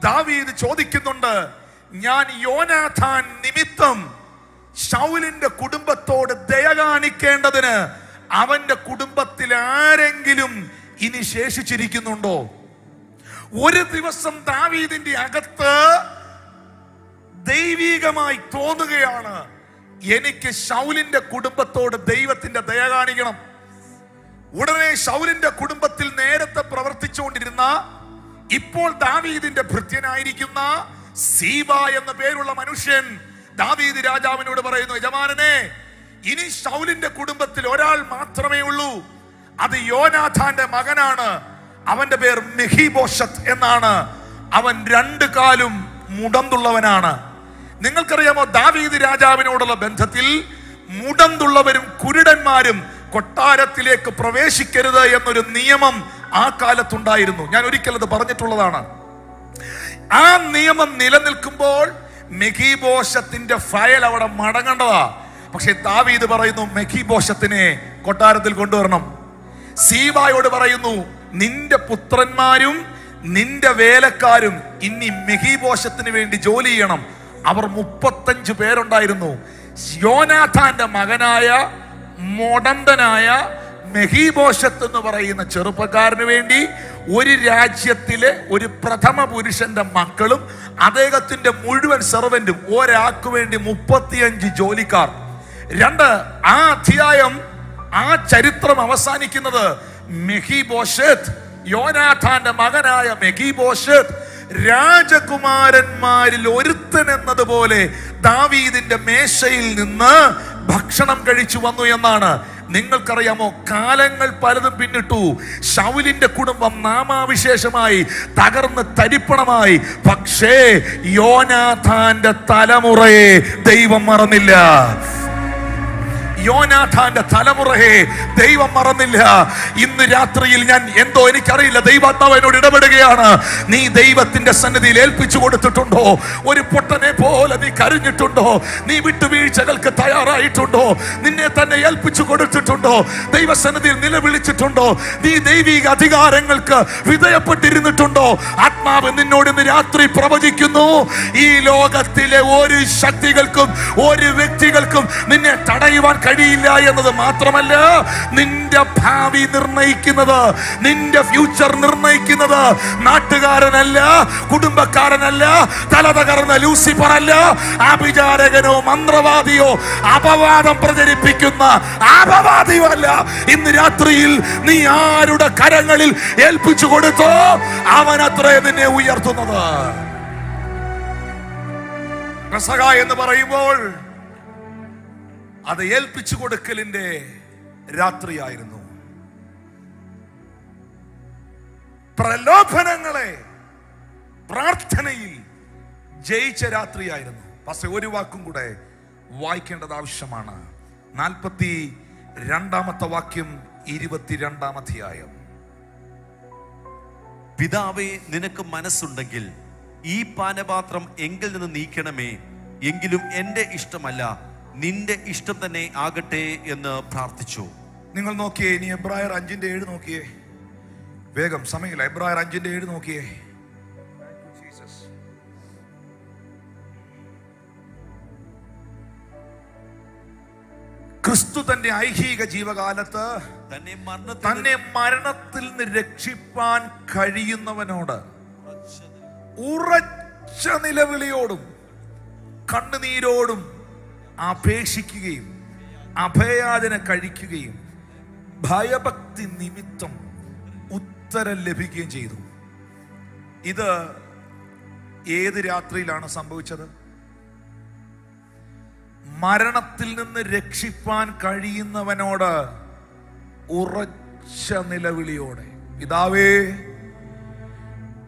ദാവീദ് ചോദിക്കുന്നുണ്ട്, ഞാൻ യോനാഥാൻ നിമിത്തം ശൗലിന്റെ കുടുംബത്തോട് ദയ കാണിക്കേണ്ടതിന് അവന്റെ കുടുംബത്തിൽ ആരെങ്കിലും ഇനി ശേഷിച്ചിരിക്കുന്നുണ്ടോ? ഒരു ദിവസം ദാവീദിന്റെ അകത്ത് ദൈവികമായി തോന്നുകയാണ്, എനിക്ക് ശൗലിന്റെ കുടുംബത്തോട് ദൈവത്തിന്റെ ദയ കാണിക്കണം. ഉടനെ ശൗലിന്റെ കുടുംബത്തിൽ നേരത്തെ പ്രവർത്തിച്ചുകൊണ്ടിരുന്ന, ഇപ്പോൾ ദാവീദിന്റെ ഭൃത്യനായിരിക്കുന്ന സീബ എന്ന പേരുള്ള മനുഷ്യൻ ദാവീദ് രാജാവിനോട് പറയുന്നു, യജമാനനെ, ഇനി ശൗലിന്റെ കുടുംബത്തിൽ ഒരാൾ മാത്രമേ ഉള്ളൂ. അത് യോനാഥാന്റെ മകനാണ്. അവന്റെ പേർ മെഹീബോശത്ത് എന്നാണ്. അവൻ 2 കാലും മുടന്തുള്ളവനാണ്. നിങ്ങൾക്കറിയാമോ, ദാവീദ് രാജാവിനോടുള്ള ബന്ധത്തിൽ മുടന്തുള്ളവരും കുരുടന്മാരും കൊട്ടാരത്തിലേക്ക് പ്രവേശിക്കരുത് എന്നൊരു നിയമം ആ കാലത്തുണ്ടായിരുന്നു. ഞാൻ ഒരിക്കൽ അത് പറഞ്ഞിട്ടുള്ളതാണ്. ആ നിയമം നിലനിൽക്കുമ്പോൾ മെഹീബോശത്തിന്റെ ഫയൽ അവിടെ മടങ്ങേണ്ടതാ. പക്ഷെ ദാവീദ് പറയുന്നു, മെഹീബോശത്തിനെ കൊട്ടാരത്തിൽ കൊണ്ടുവരണം. സീബായോട് പറയുന്നു, നിന്റെ പുത്രന്മാരും നിന്റെ വേലക്കാരും ഇനി മെഹീബോശത്തിന് വേണ്ടി ജോലി ചെയ്യണം. അവർ 35 പേരുണ്ടായിരുന്നു. യോനാഥാന്റെ മകനായ മൊടന്തനായ മെഹീബോശത്ത് എന്ന് പറയുന്ന ചെറുപ്പക്കാരന് വേണ്ടി ഒരു രാജ്യത്തിലെ ഒരു പ്രഥമ പുരുഷന്റെ മക്കളും അദ്ദേഹത്തിന്റെ മുഴുവൻ സെർവന്റും, ഒരാൾക്ക് വേണ്ടി 35 ജോലിക്കാർ. 2, ആ അധ്യായം, ആ ചരിത്രം അവസാനിക്കുന്നത് മെഹീബോശത്ത്, യോനാഥാന്റെ മകനായ മെഹീബോശത്ത് രാജകുമാരന്മാരിൽ ഒരുത്തൻ എന്നതുപോലെ ദാവീദിന്റെ മേശയിൽ നിന്ന് ഭക്ഷണം കഴിച്ചു വന്നു എന്നാണ്. നിങ്ങൾക്കറിയാമോ, കാലങ്ങൾ പലതും പിന്നിട്ടു. ശൗലിന്റെ കുടുംബം നാമാവിശേഷമായി തകർന്ന് തരിപ്പണമായി. പക്ഷേ യോനാഥാന്റെ തലമുറയെ ദൈവം മറന്നില്ല. യോനാഥാന്റെ തലമുറയെ ദൈവം മറന്നില്ല. ഇന്ന് രാത്രിയിൽ ഞാൻ എനിക്കറിയില്ല, ദൈവാത്മാവ് എന്നോട് ഇടപെടുകയാണ്. നീ ദൈവത്തിന്റെ സന്നിധിയിൽ ഏൽപ്പിച്ചു കൊടുത്തിട്ടുണ്ടോ? ഒരു പൊട്ടനെ പോലെ നീ കരഞ്ഞിട്ടുണ്ടോ? നീ വിട്ടുവീഴ്ചകൾക്ക് തയ്യാറായിട്ടുണ്ടോ? നിന്നെ തന്നെ ഏൽപ്പിച്ചു കൊടുത്തിട്ടുണ്ടോ? ദൈവസന്നിധിയിൽ നിലവിളിച്ചിട്ടുണ്ടോ? നീ ദൈവിക അധികാരങ്ങൾക്ക് വിധേയപ്പെട്ടിരുന്നിട്ടുണ്ടോ? ആത്മാവ് നിന്നോട് ഇന്ന് രാത്രി പ്രവചിക്കുന്നു, ഈ ലോകത്തിലെ ഒരു ശക്തികൾക്കും ഒരു വ്യക്തികൾക്കും നിന്നെ തടയുവാൻ കഴിയില്ല എന്നത് മാത്രമല്ല, നിന്റെ ഭാവി നിർണയിക്കുന്നത്, നിന്റെ ഫ്യൂച്ചർ നിർണയിക്കുന്നത് നാട്ടുകാരനല്ല, കുടുംബക്കാരനല്ല, തല തകർന്ന ലൂസിഫർ അല്ല, ആഭിചാരകനോ മന്ത്രവാദിയോ അപവാദം പ്രചരിപ്പിക്കുന്ന അപവാദിയോ അല്ല. ഇന്ന് രാത്രിയിൽ നീ ആരുടെ കരങ്ങളിൽ ഏൽപ്പിച്ചു കൊടുത്തോ, അവനത്രേ നിന്നെ ഉയർത്തുന്നത്. പെസഹ എന്ന് പറയുമ്പോൾ അത് ഏൽപ്പിച്ചു കൊടുക്കലിന്റെ രാത്രിയായിരുന്നു. പ്രലോഭനങ്ങളെ പ്രാർത്ഥനയിൽ ജയിച്ച രാത്രിയായിരുന്നു. പക്ഷെ ഒരു വാക്കും കൂടെ വായിക്കേണ്ടത് ആവശ്യമാണ്. 42-ാമത്തെ വാക്യം, 22-ാം അധ്യായം. പിതാവേ, നിനക്ക് മനസ്സുണ്ടെങ്കിൽ ഈ പാനപാത്രം എങ്കിൽ നിന്ന് നീക്കണമേ, എങ്കിലും എന്റെ ഇഷ്ടമല്ല നിന്റെ ഇഷ്ടം തന്നെ ആകട്ടെ എന്ന് പ്രാർത്ഥിച്ചു. നിങ്ങൾ നോക്കിയേ, ഇനി എബ്രായർ 5:7 നോക്കിയേ. വേഗം, സമയമില്ല. എബ്രായർ 5:7 നോക്കിയേ. ക്രിസ്തു തന്റെ ഐഹിക ജീവകാലത്ത് തന്നെ മരണത്തിൽ നിന്ന് രക്ഷിപ്പാൻ കഴിയുന്നവനോട് ഉറച്ച നിലവിളിയോടും കണ്ണുനീരോടും അപേക്ഷിക്കുകയും അഭയാചന കഴിക്കുകയും ഭയഭക്തി നിമിത്തം ഉത്തരം ലഭിക്കുകയും ചെയ്തു. ഇത് ഏത് രാത്രിയിലാണ് സംഭവിച്ചത്? മരണത്തിൽ നിന്ന് രക്ഷിപ്പാൻ കഴിയുന്നവനോട് ഉറച്ച നിലവിളിയോടെ, പിതാവേ,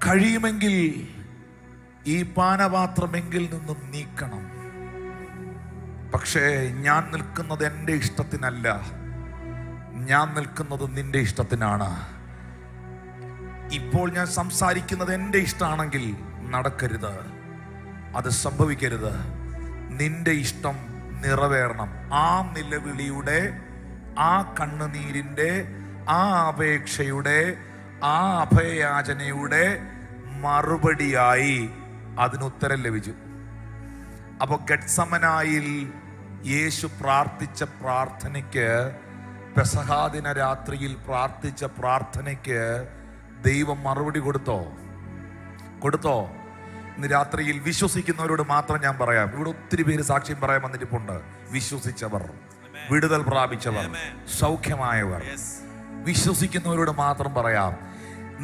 കഴിയുമെങ്കിൽ ഈ പാനപാത്രമെങ്കിൽ നിന്നും നീക്കണം. പക്ഷേ ഞാൻ നിൽക്കുന്നത് എൻ്റെ ഇഷ്ടത്തിനല്ല, ഞാൻ നിൽക്കുന്നത് നിന്റെ ഇഷ്ടത്തിനാണ്. ഇപ്പോൾ ഞാൻ സംസാരിക്കുന്നത് എൻ്റെ ഇഷ്ടമാണെങ്കിൽ നടക്കരുത്, അത് സംഭവിക്കരുത്. നിന്റെ ഇഷ്ടം നിറവേറണം. ആ നിലവിളിയുടെ, ആ കണ്ണുനീരിൻ്റെ, ആ അപേക്ഷയുടെ, ആ അഭയയാചനയുടെ മറുപടിയായി അതിനുത്തരം ലഭിച്ചു. അപ്പൊ ഗത്സമനായിൽ യേശു പ്രാർത്ഥിച്ച പ്രാർത്ഥനയ്ക്ക്, പെസഹാദിന രാത്രിയിൽ പ്രാർത്ഥിച്ച പ്രാർത്ഥനയ്ക്ക് ദൈവം മറുപടി കൊടുത്തോ? ഇന്ന് രാത്രിയിൽ വിശ്വസിക്കുന്നവരോട് മാത്രം ഞാൻ പറയാം. ഇവിടെ ഒത്തിരി പേര് സാക്ഷ്യം പറയാൻ വന്നിട്ടുണ്ട്. വിശ്വസിച്ചവർ, വിടുതൽ പ്രാപിച്ചവർ, സൗഖ്യമായവർ, വിശ്വസിക്കുന്നവരോട് മാത്രം പറയാം.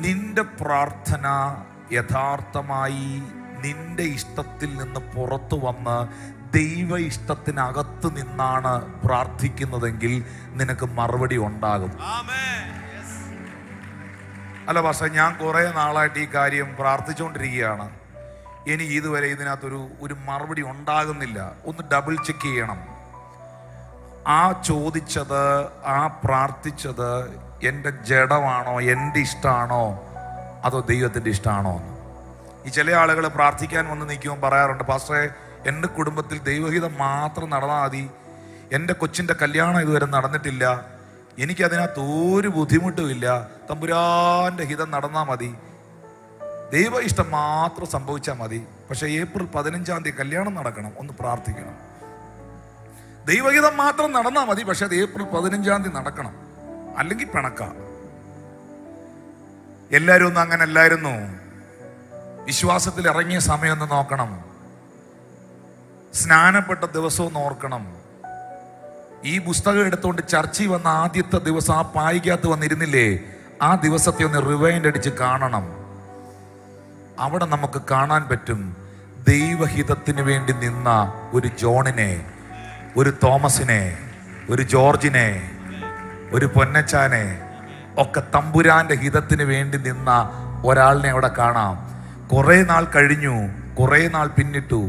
നിന്റെ പ്രാർത്ഥന യഥാർത്ഥമായി നിന്റെ ഇഷ്ടത്തിൽ നിന്ന് പുറത്തു വന്ന് ദൈവ ഇഷ്ടത്തിനകത്ത് നിന്നാണ് പ്രാർത്ഥിക്കുന്നതെങ്കിൽ നിനക്ക് മറുപടി ഉണ്ടാകും. അല്ല പക്ഷേ, ഞാൻ കുറെ നാളായിട്ട് ഈ കാര്യം പ്രാർത്ഥിച്ചുകൊണ്ടിരിക്കുകയാണ്, എനിക്ക് ഇതുവരെ ഇതിനകത്തൊരു മറുപടി ഉണ്ടാകുന്നില്ല. ഒന്ന് ഡബിൾ ചെക്ക് ചെയ്യണം. ആ ചോദിച്ചത്, ആ പ്രാർത്ഥിച്ചത് എൻ്റെ ജഡമാണോ, എൻ്റെ ഇഷ്ടമാണോ, അതോ ദൈവത്തിൻ്റെ ഇഷ്ടമാണോ? ഈ ചില ആളുകൾ പ്രാർത്ഥിക്കാൻ വന്ന് നിൽക്കുമ്പോൾ പറയാറുണ്ട്, പാസ്റ്ററെ എൻ്റെ കുടുംബത്തിൽ ദൈവഹിതം മാത്രം നടന്നാൽ മതി, എൻ്റെ കൊച്ചിൻ്റെ കല്യാണം ഇതുവരെ നടന്നിട്ടില്ല, എനിക്കതിനകത്ത് ഒരു ബുദ്ധിമുട്ടുമില്ല, തമ്പുരാൻ്റെ ഹിതം നടന്നാൽ മതി, ദൈവ ഇഷ്ടം മാത്രം സംഭവിച്ചാൽ മതി. പക്ഷെ ഏപ്രിൽ 15 കല്യാണം നടക്കണം, ഒന്ന് പ്രാർത്ഥിക്കണം. ദൈവഹിതം മാത്രം നടന്നാൽ മതി, പക്ഷെ അത് ഏപ്രിൽ 15 നടക്കണം, അല്ലെങ്കിൽ പിണക്ക. എല്ലാവരും ഒന്നും അങ്ങനെ അല്ലായിരുന്നു. വിശ്വാസത്തിൽ ഇറങ്ങിയ സമയം ഒന്ന് നോക്കണം. സ്നാനപ്പെട്ട ദിവസവും ഓർക്കണം. ഈ പുസ്തകം എടുത്തുകൊണ്ട് ചർച്ചയിൽ വന്ന ആദ്യത്തെ ദിവസം ആ പായിക്കകത്ത് വന്നിരുന്നില്ലേ, ആ ദിവസത്തെ ഒന്ന് റിവൈൻഡ് അടിച്ച് കാണണം. അവിടെ നമുക്ക് കാണാൻ പറ്റും ദൈവഹിതത്തിന് വേണ്ടി നിന്ന ഒരു ജോണിനെ, ഒരു തോമസിനെ, ഒരു ജോർജിനെ, ഒരു പൊന്നച്ചാനെ ഒക്കെ തമ്പുരാന്റെ ഹിതത്തിന് വേണ്ടി നിന്ന ഒരാളിനെ അവിടെ കാണാം. കുറെ നാൾ കഴിഞ്ഞു, കുറെ നാൾ പിന്നിട്ടു,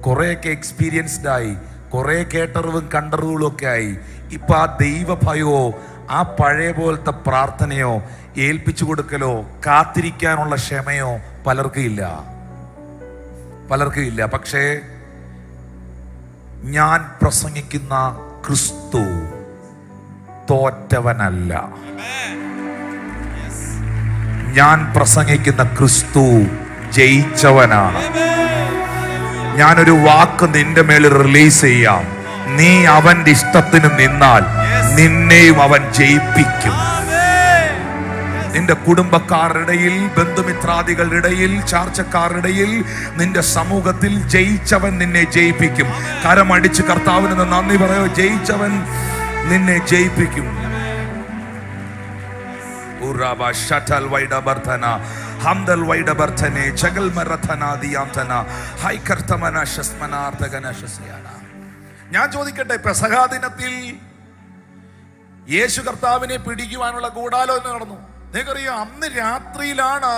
കുറെയൊക്കെ എക്സ്പീരിയൻസ്ഡ് ആയി, കുറെ കേട്ടറിവും കണ്ടറിവുകളും ഒക്കെ ആയി. ഇപ്പൊ ആ ദൈവഭയമോ ആ പഴയ പോലത്തെ പ്രാർത്ഥനയോ ഏൽപ്പിച്ചു കൊടുക്കലോ കാത്തിരിക്കാനുള്ള ക്ഷമയോ പലർക്കും ഇല്ല. പക്ഷേ ഞാൻ പ്രസംഗിക്കുന്ന ക്രിസ്തു തോറ്റവനല്ല. ഞാൻ പ്രസംഗിക്കുന്ന ക്രിസ്തു ജയിച്ചവനാണ്. ഞാനൊരു വാക്ക് നിന്റെ മേൽ റിലീസ് ചെയ്യാം. നീ അവന്റെ ഇഷ്ടത്തിന് നിന്നാൽ നിന്നെയും അവൻ ജയിപ്പിക്കും. നിന്റെ കുടുംബക്കാരുടെ ഇടയിൽ, ബന്ധുമിത്രാദികളുടെ ഇടയിൽ, ചാർച്ചക്കാരുടെ ഇടയിൽ, നിന്റെ സമൂഹത്തിൽ ജയിച്ചവൻ നിന്നെ ജയിപ്പിക്കും. കരമടിച്ച് കർത്താവിന് നന്ദി പറയോ. ജയിച്ചവൻ നിന്നെ ജയിപ്പിക്കും. ഞാൻ ചോദിക്കട്ടെ, പെസഹാ ദിനത്തിൽ യേശു കർത്താവിനെ പിടിക്കുവാനുള്ള ഗൂഢാലോചന നടന്നു. നിങ്ങൾക്കറിയാം, അന്ന് രാത്രിയിലാണ്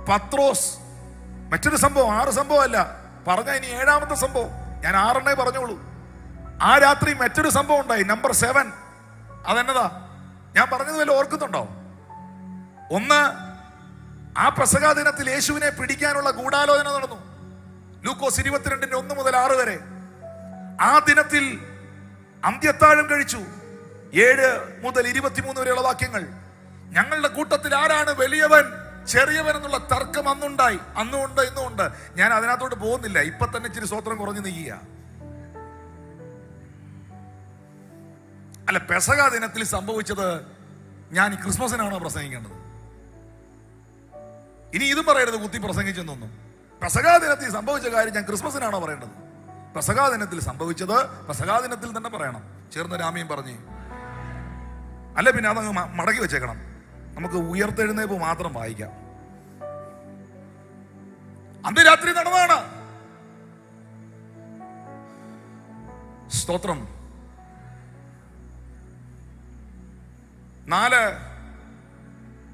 പത്രോസ്, മറ്റൊരു സംഭവം, 6 സംഭവമല്ല പറഞ്ഞ, ഇനി 7ാമത്തെ സംഭവം, ഞാൻ 6 പറഞ്ഞോളൂ. ആ രാത്രി മറ്റൊരു സംഭവം ഉണ്ടായി, നമ്പർ 7. അതെന്നതാ? ഞാൻ പറഞ്ഞത് വല്ല ഓർക്കുന്നുണ്ടോ? ഒന്ന്, ആ പെസഹാ ദിനത്തിൽ യേശുവിനെ പിടിക്കാനുള്ള ഗൂഢാലോചന നടന്നു. ലൂക്കോസ് 22 1 മുതൽ 6 വരെ. ആ ദിനത്തിൽ അന്ത്യത്താഴം കഴിച്ചു. 7 മുതൽ 23 വരെയുള്ള വാക്യങ്ങൾ. ഞങ്ങളുടെ കൂട്ടത്തിൽ ആരാണ് വലിയവൻ ചെറിയവൻ എന്നുള്ള തർക്കം അന്നുണ്ടായി. അന്നുണ്ട്, ഇന്നുണ്ട്. ഞാൻ അതിനകത്തോട്ട് പോകുന്നില്ല. ഇപ്പൊ തന്നെ ഇച്ചിരി സ്വത്രം കുറഞ്ഞു നീക്കുക. അല്ല, പെസഹാ ദിനത്തിൽ സംഭവിച്ചത് ഞാൻ ഈ ക്രിസ്മസിനാണോ പ്രസംഗിക്കേണ്ടത്? ഇനി ഇതും പറയരുത് കുത്തി പ്രസംഗിച്ചെന്നൊന്നും. പെസഹാ ദിനത്തിൽ സംഭവിച്ച കാര്യം ഞാൻ ക്രിസ്മസിനാണോ പറയേണ്ടത്? പെസഹാ ദിനത്തിൽ സംഭവിച്ചത് പെസഹാ ദിനത്തിൽ തന്നെ പറയണം. ചേർന്ന് രാമയും പറഞ്ഞ്, അല്ല പിന്നെ അതങ്ങ് മടക്കി വെച്ചേക്കണം. നമുക്ക് ഉയർത്തെഴുന്നേൽപ്പ് മാത്രം വായിക്കാം. അന്ന് രാത്രി നടന്നതാണ്. സ്തോത്രം. 4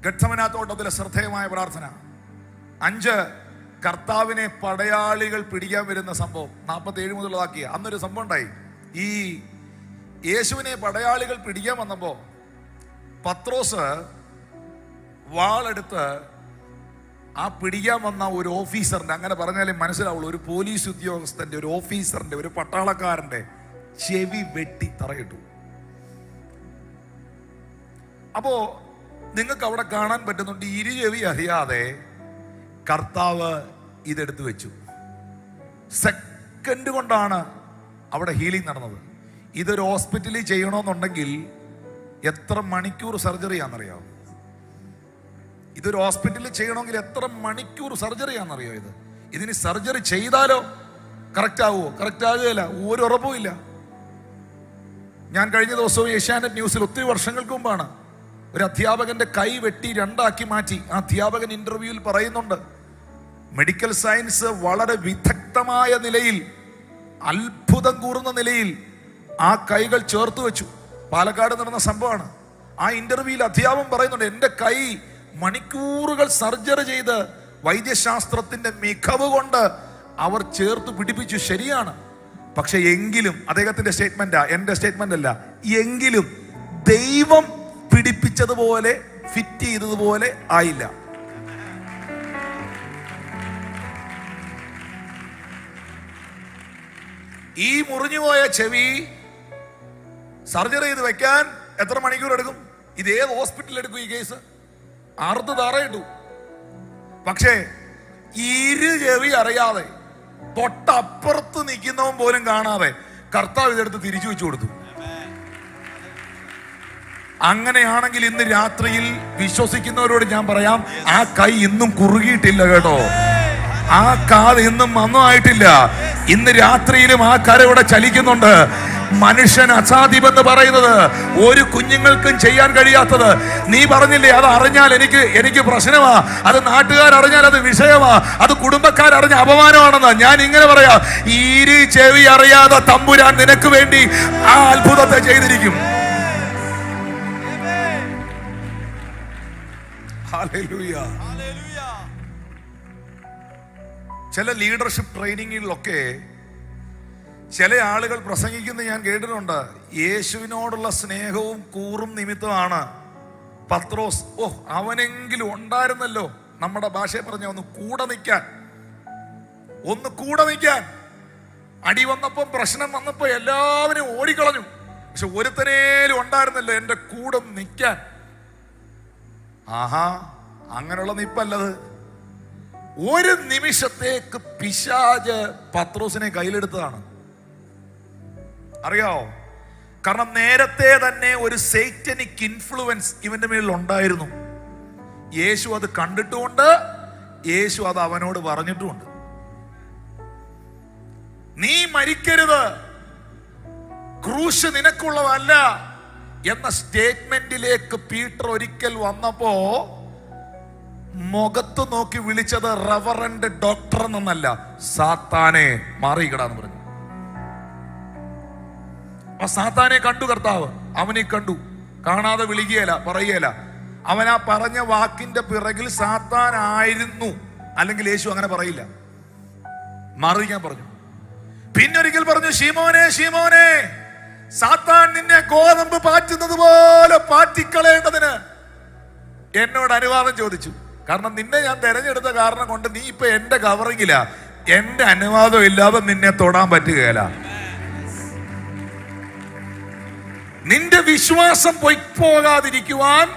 ഗത്സമനാത്തോട്ടത്തിലെ ശ്രദ്ധേയമായ പ്രാർത്ഥന. 5 കർത്താവിനെ പടയാളികൾ പിടിക്കാൻ വരുന്ന സംഭവം. 47 മുതലുള്ളതാക്കിയ അന്നൊരു സംഭവം ഉണ്ടായി. ഈ യേശുവിനെ പടയാളികൾ പിടിക്കാൻ വന്നപ്പോ പത്രോസ് വാളെടുത്ത് ആ പിടിക്കാൻ വന്ന ഒരു ഓഫീസറിന്റെ, അങ്ങനെ പറഞ്ഞാലേ മനസ്സിലാവുള്ളൂ, ഒരു പോലീസ് ഉദ്യോഗസ്ഥന്റെ, ഒരു ഓഫീസറിന്റെ, ഒരു പട്ടാളക്കാരന്റെ ചെവി വെട്ടി തറയിട്ടു. അപ്പോ നിങ്ങൾക്ക് അവിടെ കാണാൻ പറ്റുന്നുണ്ട്, ഇരുചെവി അറിയാതെ കർത്താവ് ഇതെടുത്ത് വെച്ചു. സെക്കൻഡ് കൊണ്ടാണ് അവിടെ ഹീലിംഗ് നടന്നത്. ഇതൊരു ഹോസ്പിറ്റലിൽ ചെയ്യണമെന്നുണ്ടെങ്കിൽ എത്ര മണിക്കൂർ സർജറിയാണെന്നറിയാമോ? ഇതൊരു ഹോസ്പിറ്റലിൽ ചെയ്യണമെങ്കിൽ എത്ര മണിക്കൂർ സർജറിയാണെന്നറിയോ? ഇതിന് സർജറി ചെയ്താലോ കറക്റ്റ് ആവുമോ? കറക്റ്റ് ആകുകയില്ല, ഒരു ഉറപ്പുമില്ല. ഞാൻ കഴിഞ്ഞ ദിവസവും ഏഷ്യാനെറ്റ് ന്യൂസിൽ ഒത്തിരി വർഷങ്ങൾക്ക് മുമ്പാണ് ഒരു അധ്യാപകന്റെ കൈ വെട്ടി രണ്ടാക്കി മാറ്റി. ആ അധ്യാപകൻ ഇന്റർവ്യൂവിൽ പറയുന്നുണ്ട്, മെഡിക്കൽ സയൻസ് വളരെ വിദഗ്ധമായ നിലയിൽ, അത്ഭുതം കൂറുന്ന നിലയിൽ ആ കൈകൾ ചേർത്ത് വെച്ചു. പാലക്കാട് നടന്ന സംഭവമാണ്. ആ ഇന്റർവ്യൂവിൽ അധ്യാപകൻ പറയുന്നുണ്ട്, എൻ്റെ കൈ മണിക്കൂറുകൾ സർജറി ചെയ്ത് വൈദ്യശാസ്ത്രത്തിന്റെ മികവ് കൊണ്ട് അവർ ചേർത്ത് പിടിപ്പിച്ചു. ശരിയാണ്. പക്ഷെ എങ്കിലും, അദ്ദേഹത്തിന്റെ സ്റ്റേറ്റ്മെന്റാ, എന്റെ സ്റ്റേറ്റ്മെന്റ് അല്ല, എങ്കിലും ദൈവം പിടിപ്പിച്ചതുപോലെ ഫിറ്റ് ചെയ്തതുപോലെ ആയില്ല. ഈ മുറിഞ്ഞുപോയ ചെവി സർജറി ചെയ്ത് വെക്കാൻ എത്ര മണിക്കൂർ എടുക്കും? ഇത് ഏത് ഹോസ്പിറ്റലിൽ എടുക്കും ഈ കേസ്? അറുത്ത് തറയിട്ടു. പക്ഷേ ചെവി അറിയാതെ, തൊട്ടപ്പുറത്ത് നിൽക്കുന്നവൻ പോലും കാണാതെ കർത്താവ് ഇതെടുത്ത് തിരിച്ചു വെച്ചു കൊടുത്തു. അങ്ങനെയാണെങ്കിൽ ഇന്ന് രാത്രിയിൽ വിശ്വസിക്കുന്നവരോട് ഞാൻ പറയാം, ആ കൈ ഇന്നും കുറുകിയിട്ടില്ല കേട്ടോ, ആ കാത് ഇന്നും മന്നമായിട്ടില്ല. ഇന്ന് രാത്രിയിലും ആ കരയുടെ ചലിക്കുന്നുണ്ട്. മനുഷ്യൻ അസാധ്യമെന്ന് പറയുന്നത് ഒരു കുഞ്ഞുങ്ങൾക്കും ചെയ്യാൻ കഴിയാത്തത്. നീ പറഞ്ഞില്ലേ, അത് അറിഞ്ഞാൽ എനിക്ക് പ്രശ്നമാ, അത് നാട്ടുകാരറിഞ്ഞാൽ അത് വിഷയമാ, അത് കുടുംബക്കാരറിഞ്ഞ അപമാനമാണെന്ന്. ഞാൻ ഇങ്ങനെ പറയാം, ചെവി അറിയാതെ തമ്പുരാൻ നിനക്ക് വേണ്ടി ആ അത്ഭുതത്തെ ചെയ്തിരിക്കും. ഹല്ലേലൂയ. ചില ലീഡർഷിപ്പ് ട്രെയിനിങ്ങിലൊക്കെ ചില ആളുകൾ പ്രസംഗിക്കുന്നത് ഞാൻ കേട്ടിട്ടുണ്ട്. യേശുവിനോടുള്ള സ്നേഹവും കൂറും നിമിത്തമാണ് പത്രോസ്, അവനെങ്കിലും ഉണ്ടായിരുന്നല്ലോ, നമ്മുടെ ഭാഷയെ പറഞ്ഞ ഒന്ന് കൂടെ നിൽക്കാൻ. അടി വന്നപ്പം, പ്രശ്നം വന്നപ്പോ എല്ലാവരും ഓടിക്കളഞ്ഞു. പക്ഷെ ഒരുത്തനേലും ഉണ്ടായിരുന്നല്ലോ എന്റെ കൂടെ നിൽക്കാൻ. ആഹാ, അങ്ങനെയുള്ള നിപ്പല്ലത്. ഒരു നിമിഷത്തേക്ക് പിശാച് പത്രോസിനെ കയ്യിലെടുത്തതാണ്. അറിയാവോ? കാരണം നേരത്തെ തന്നെ ഒരു സൈറ്റനിക് ഇൻഫ്ലുവൻസ് ഇവന്റെ മേളിൽ ഉണ്ടായിരുന്നു. യേശു അത് കണ്ടിട്ടുമുണ്ട്, യേശു അത് അവനോട് പറഞ്ഞിട്ടുമുണ്ട്. നീ മരിക്കരുത്, ക്രൂശ് നിനക്കുള്ളതല്ല എന്ന സ്റ്റേറ്റ്മെന്റിലേക്ക് പീറ്റർ ഒരിക്കൽ വന്നപ്പോ മുഖത്ത് നോക്കി വിളിച്ചത് റവറന്റ് ഡോക്ടർ എന്നല്ല, സാത്താനെ മാറിയിക്കടാന്ന് പറഞ്ഞു. ആ സാത്താനെ കണ്ടു കർത്താവ്, അവനെ കണ്ടു. കാണാതെ വിളിക്കുകയല്ല, പറയുകയല്ല. അവൻ ആ പറഞ്ഞ വാക്കിന്റെ പിറകിൽ സാത്താൻ ആയിരുന്നു, അല്ലെങ്കിൽ യേശു അങ്ങനെ പറയില്ല. മാറിയിക്കാൻ പറഞ്ഞു. പിന്നൊരിക്കൽ പറഞ്ഞു, ശീമോനെ ശീമോനെ, സാത്താൻ നിന്നെ ഗോതമ്പ് പാറ്റുന്നത് പോലെ പാറ്റിക്കളയേണ്ടതിന് എന്നോട് അനുവാദം ചോദിച്ചു. കാരണം നിന്നെ ഞാൻ തെരഞ്ഞെടുത്ത കാരണം കൊണ്ട് നീ ഇപ്പൊ എന്റെ കവറിങ്ങില്ല, എന്റെ അനുവാദം ഇല്ലാതെ നിന്നെ തൊടാൻ പറ്റുകയില്ല. നിന്റെ വിശ്വാസം പൊയ്പോകാതിരിക്കുവാൻ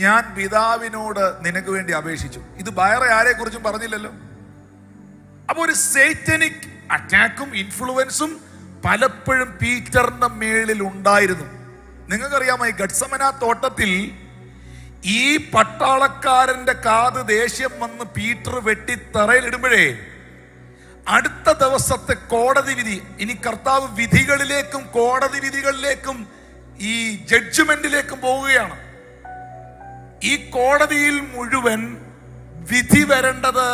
ഞാൻ പിതാവിനോട് നിനക്ക് വേണ്ടി അപേക്ഷിച്ചു. ഇത് വേറെ ആരെ കുറിച്ചും പറഞ്ഞില്ലല്ലോ. അപ്പൊ ഒരു സൈറ്റനിക് അറ്റാക്കും ഇൻഫ്ലുവൻസും പലപ്പോഴും പീറ്ററിന്റെ മേളിൽ ഉണ്ടായിരുന്നു. നിങ്ങൾക്കറിയാമോ, ഈ ഗത്സമന തോട്ടത്തിൽ ഈ പട്ടാളക്കാരന്റെ കാത് ദേഷ്യം വന്ന് പീറ്റർ വെട്ടി തറയിലിടുമ്പോഴേ അടുത്ത ദിവസത്തെ കോടതി വിധി, ഇനി കർത്താവ് വിധികളിലേക്കും കോടതി വിധികളിലേക്കും ഈ ജഡ്ജ്മെന്റിലേക്കും പോവുകയാണ്. ഈ കോടതിയിൽ മുഴുവൻ വിധി വരേണ്ടത്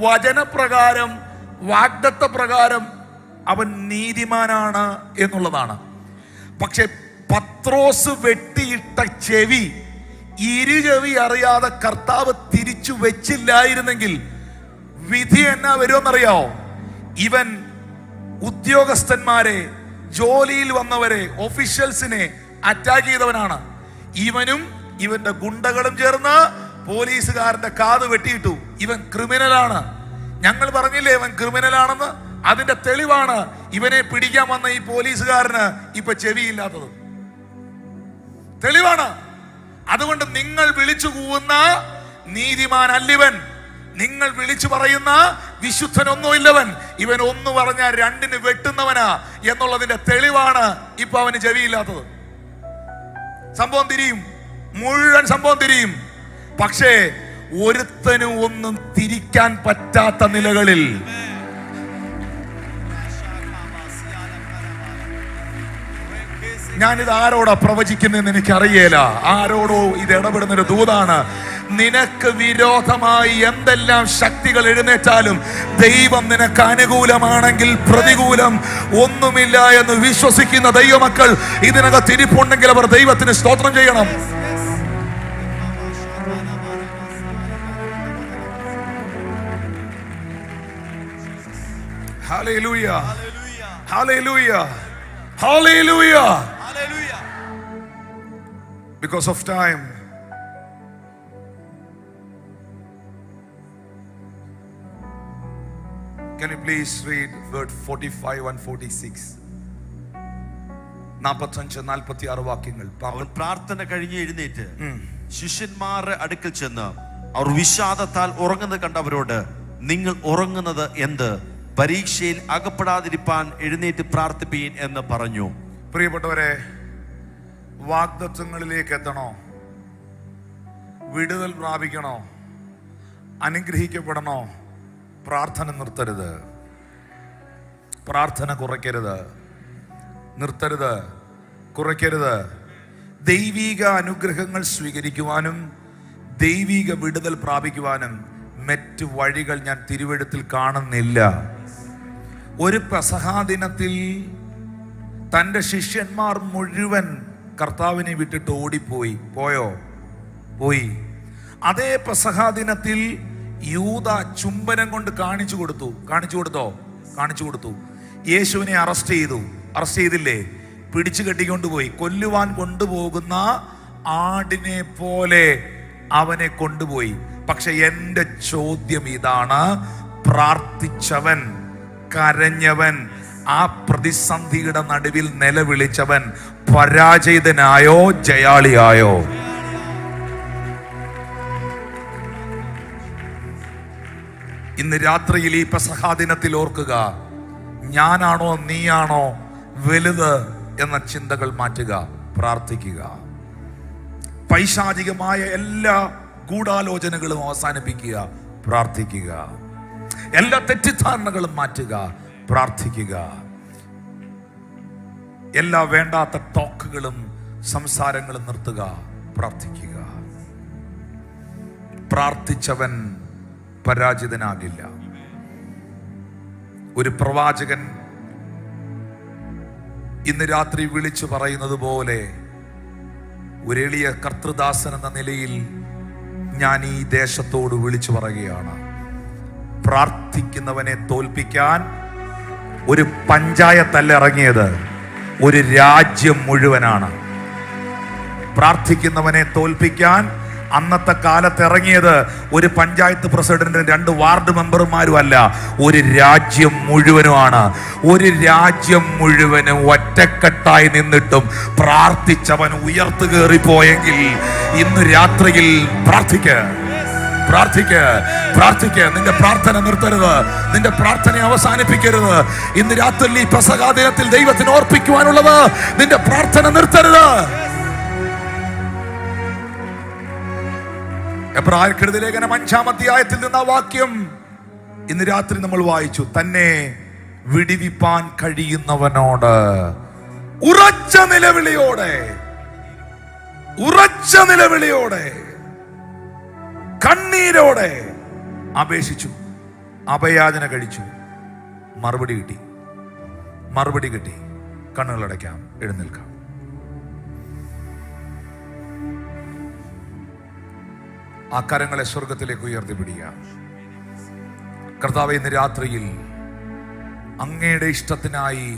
വചനപ്രകാരം, വാഗ്ദത്ത പ്രകാരം അവൻ നീതിമാനാണ് എന്നുള്ളതാണ്. പക്ഷെ പത്രോസ് വെട്ടിയിട്ട ചെവി, ചെവി അറിയാതെ കർത്താവ് തിരിച്ചു വെച്ചില്ലായിരുന്നെങ്കിൽ വിധി എന്നാ വരുമെന്നറിയാവോ? ഇവൻ ഉദ്യോഗസ്ഥന്മാരെ, ജോലിയിൽ വന്നവരെ, ഒഫീഷ്യൽസിനെ അറ്റാക്ക് ചെയ്തവനാണ്. ഇവനും ഇവന്റെ ഗുണ്ടകളും ചേർന്ന് പോലീസുകാരന്റെ കാത് വെട്ടിയിട്ടു. ഇവൻ ക്രിമിനലാണ്. ഞങ്ങൾ പറഞ്ഞില്ലേ ഇവൻ ക്രിമിനലാണെന്ന്? അതിന്റെ തെളിവാണ് ഇവനെ പിടിക്കാൻ വന്ന ഈ പോലീസുകാരന് ഇപ്പൊ ചെവിയില്ലാത്തത്. തെളിവാണ്. അതുകൊണ്ട് നിങ്ങൾ വിളിച്ചു കൂവുന്ന നീതിമാൻ അല്ലിവൻ, നിങ്ങൾ വിളിച്ചു പറയുന്ന വിശുദ്ധനൊന്നുമില്ലവൻ, ഇവൻ ഒന്ന് പറഞ്ഞാൽ രണ്ടിന് വെട്ടുന്നവനാ എന്നുള്ളതിന്റെ തെളിവാണ് ഇപ്പൊ അവന് ചെവിയില്ലാത്തത്. സംഭവം തിരിയും, മുഴുവൻ സംഭവം തിരിയും. പക്ഷേ ഒരുത്തനും ഒന്നും തിരിക്കാൻ പറ്റാത്ത നിലകളിൽ ഞാനിത് ആരോടാ പ്രവചിക്കുന്നതെന്ന് എനിക്കറിയേല. ആരോടോ ഇത് ഇടപെടുന്നൊരു ദൂതാണ്. നിനക്ക് വിരോധമായി എന്തെല്ലാം ശക്തികൾ എഴുന്നേറ്റാലും ദൈവം നിനക്ക് അനുകൂലമാണെങ്കിൽ പ്രതികൂലം ഒന്നുമില്ല എന്ന് വിശ്വസിക്കുന്ന ദൈവമക്കൾ ഇതിനകത്ത് ഇരിപ്പുണ്ടെങ്കിൽ അവർ ദൈവത്തിന് സ്തോത്രം ചെയ്യണം. Hallelujah. Hallelujah. Hallelujah. Hallelujah. Because of time, can you please read verse 45 and 46? 45-46 വാക്യങ്ങൾ. അവൻ പ്രാർത്ഥന കഴിഞ്ഞ് എഴുന്നേറ്റ് ശിഷ്യന്മാരുടെ അടുക്കൽ ചെന്ന് അവർ വിഷാദത്താൽ ഉറങ്ങുന്നത് കണ്ടവരോട്, നിങ്ങൾ ഉറങ്ങുന്നത് എന്ത്? പരീക്ഷയിൽ അകപ്പെടാതിരിപ്പാൻ എഴുന്നേറ്റ് പ്രാർത്ഥിപ്പീൻ എന്ന് പറഞ്ഞു. പ്രിയപ്പെട്ടവരെ, വാഗ്ദത്തങ്ങളിലേക്ക് എത്തണോ, വിടുതൽ പ്രാപിക്കണോ, അനുഗ്രഹിക്കപ്പെടണോ, പ്രാർത്ഥന നിർത്തരുത്. പ്രാർത്ഥന കുറയ്ക്കരുത്, നിർത്തരുത്, കുറയ്ക്കരുത്. ദൈവിക അനുഗ്രഹങ്ങൾ സ്വീകരിക്കുവാനും ദൈവിക വിടുതൽ പ്രാപിക്കുവാനും മറ്റ് വഴികൾ ഞാൻ തിരുവെഴുത്തിൽ കാണുന്നില്ല. ഒരു പെസഹാ ദിനത്തിൽ തൻ്റെ ശിഷ്യന്മാർ മുഴുവൻ കർത്താവിനെ വിട്ടിട്ട് ഓടിപ്പോയി. പോയി. അതേ പെസഹാ ദിനത്തിൽ യൂദ ചുംബനം കൊണ്ട് കാണിച്ചു കൊടുത്തു. യേശുവിനെ അറസ്റ്റ് ചെയ്തില്ലേ? പിടിച്ചു കെട്ടിക്കൊണ്ടുപോയി. കൊല്ലുവാൻ കൊണ്ടുപോകുന്ന ആടിനെ പോലെ അവനെ കൊണ്ടുപോയി. പക്ഷെ എൻ്റെ ചോദ്യം ഇതാണ്, പ്രാർത്ഥിച്ചവൻ, കരഞ്ഞവൻ, ആ പ്രതിസന്ധിയുടെ നടുവിൽ നിലവിളിച്ചവൻ പരാജയനായോ ജയാളിയായോ? ഇന്ന് രാത്രിയിൽ ഈ പെസഹാ ദിനത്തിൽ ഓർക്കുക, ഞാനാണോ നീയാണോ വലുത് എന്ന ചിന്തകൾ മാറ്റുക, പ്രാർത്ഥിക്കുക. പൈശാചികമായ എല്ലാ ഗൂഢാലോചനകളും അവസാനിപ്പിക്കുക, പ്രാർത്ഥിക്കുക. എല്ലാ തെറ്റിദ്ധാരണകളും മാറ്റുക, പ്രാർത്ഥിക്കുക. എല്ലാ വേണ്ടാത്ത ടോക്കുകളും സംസാരങ്ങളും നിർത്തുക, പ്രാർത്ഥിക്കുക. പ്രാർത്ഥിച്ചവൻ പരാജിതനാകില്ല. ഒരു പ്രവാചകൻ ഇന്ന് രാത്രി വിളിച്ചു പറയുന്നത് പോലെ ഒരു എളിയ കർത്തൃദാസൻ എന്ന നിലയിൽ ഞാൻ ഈ ദേശത്തോട് വിളിച്ചു പറയുകയാണ്, പ്രാർത്ഥിക്കുന്നവനെ തോൽപ്പിക്കാൻ ഒരു പഞ്ചായത്തല്ല ഇറങ്ങിയത്, ഒരു രാജ്യം മുഴുവനാണ്. പ്രാർത്ഥിക്കുന്നവനെ തോൽപ്പിക്കാൻ അന്നത്തെ കാലത്ത് ഇറങ്ങിയത് ഒരു പഞ്ചായത്ത് പ്രസിഡന്റും 2 വാർഡ് മെമ്പർമാരും അല്ല, ഒരു രാജ്യം മുഴുവനുമാണ്. ഒരു രാജ്യം മുഴുവനും ഒറ്റക്കെട്ടായി നിന്നിട്ടും പ്രാർത്ഥിച്ചവൻ ഉയർത്തു കയറിപ്പോയെങ്കിൽ ഇന്ന് രാത്രിയിൽ പ്രാർത്ഥിക്ക്. നിന്റെ പ്രാർത്ഥന നിർത്തരുത്, നിന്റെ പ്രാർത്ഥന അവസാനിപ്പിക്കരുത്. ഇന്ന് രാത്രി ഈ പെസഹാ ദിനത്തിൽ ദൈവത്തിന് ഓർപ്പിക്കുവാനുള്ളത്, നിന്റെ പ്രാർത്ഥന നിർത്തരുത്. എബ്രായർക്കെഴുതിയ ലേഖനം 5-ാം അധ്യായത്തിൽ നിന്ന് ആ വാക്യം ഇന്ന് രാത്രി നമ്മൾ വായിച്ചു. തന്നെ വിടിവിപ്പാൻ കഴിയുന്നവനോട് ഉറച്ച നിലവിളിയോടെ കണ്ണീരോടെ അപേക്ഷിച്ചു, അഭയാചന കഴിച്ചു. മറുപടി കിട്ടി. കണ്ണുകളടയ്ക്കാം, എഴുന്നേൽക്കാം. ആ കരങ്ങളെ സ്വർഗത്തിലേക്ക് ഉയർത്തിപ്പിടിക്കുക. കർത്താവേ, ഇന്ന് രാത്രിയിൽ അങ്ങയുടെ ഇഷ്ടത്തിനായി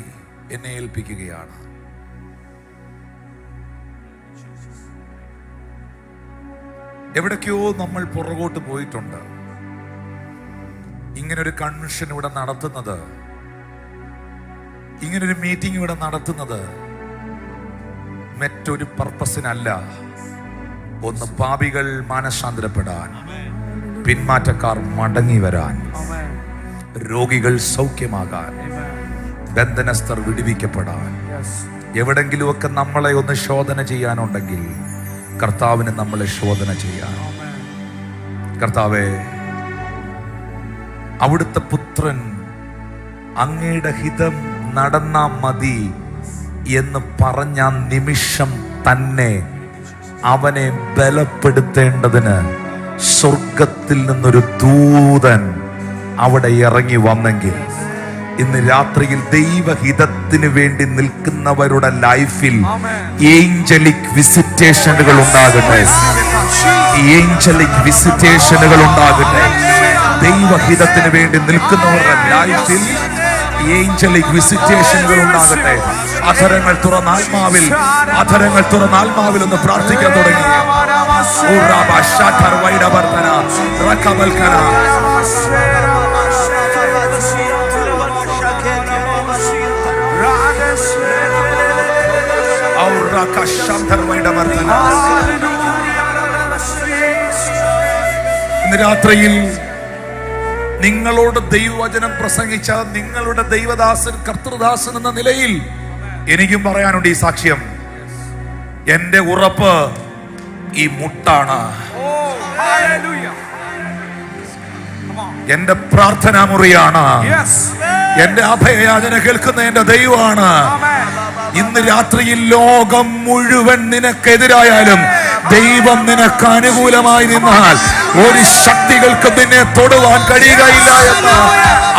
എന്നെ ഏൽപ്പിക്കുകയാണ്. എവിടേക്കോ നമ്മൾ പുറകോട്ട് പോയിട്ടുണ്ട്. ഇങ്ങനൊരു കൺവെൻഷൻ ഇവിടെ നടത്തുന്നത്, ഇങ്ങനൊരു മീറ്റിംഗ് ഇവിടെ നടത്തുന്നത് മറ്റൊരു പർപ്പസിനല്ല, ഒന്ന് പാപികൾ മാനസാന്തരപ്പെടാൻ, പിന്മാറ്റക്കാർ മടങ്ങി വരാൻ, രോഗികൾ സൗഖ്യമാകാൻ, ബന്ധനസ്ഥർ വിടുവിക്കപ്പെടാൻ, എവിടെങ്കിലുമൊക്കെ നമ്മളെ ഒന്ന് ശോധന ചെയ്യാനുണ്ടെങ്കിൽ കർത്താവിന് നമ്മളെ ശോധന ചെയ്യാൻ. കർത്താവേ, അവിടുത്തെ പുത്രൻ അങ്ങയുടെ ഹിതം നടന്നാ മതി എന്ന് പറഞ്ഞ നിമിഷം തന്നെ അവനെ ബലപ്പെടുത്തേണ്ടതിന് സ്വർഗത്തിൽ നിന്നൊരു ദൂതൻ അവിടെ ഇറങ്ങി വന്നെങ്കിൽ, ഇന്ന് രാത്രിയിൽ ദൈവഹിതത്തിന് വേണ്ടി നിൽക്കുന്നവരുടെ ലൈഫിൽ ഏഞ്ചലിക് വിസിറ്റേഷനുകൾ ഉണ്ടാകട്ടെ. ഏഞ്ചലിക് വിസിറ്റേഷനുകൾ ഉണ്ടാകട്ടെ. ദൈവഹിതത്തിന് വേണ്ടി നിൽക്കുന്നവരുടെ ലൈഫിൽ ഏഞ്ചലിക് വിസിറ്റേഷനുകൾ ഉണ്ടാകട്ടെ. അധരങ്ങൾ തുറന്ന ആത്മാവിൽ ഒന്ന് പ്രാർത്ഥിക്കാൻ തുടങ്ങി. ഇന്ന് രാത്രിയിൽ നിങ്ങളോട് ദൈവവചനം പ്രസംഗിച്ച നിങ്ങളുടെ ദൈവദാസൻ, കർത്തൃദാസൻ എന്ന നിലയിൽ എനിക്കും പറയാനുണ്ട് ഈ സാക്ഷ്യം. എന്റെ ഉറപ്പ് ഈ മുട്ടാണ്. എന്റെ പ്രാർത്ഥനാ മുറിയാണ്. എന്റെ അഭയയാചന കേൾക്കുന്ന എന്റെ ദൈവമാണ്. ഇന്ന് രാത്രിയിൽ ലോകം മുഴുവൻ നിനക്കെതിരായാലും ദൈവം നിനക്ക് അനുകൂലമായി നിന്നാൽ ഒരു ശക്തികൾക്ക് നിന്നെ തൊടുവാൻ കഴിയുകയില്ല എന്ന്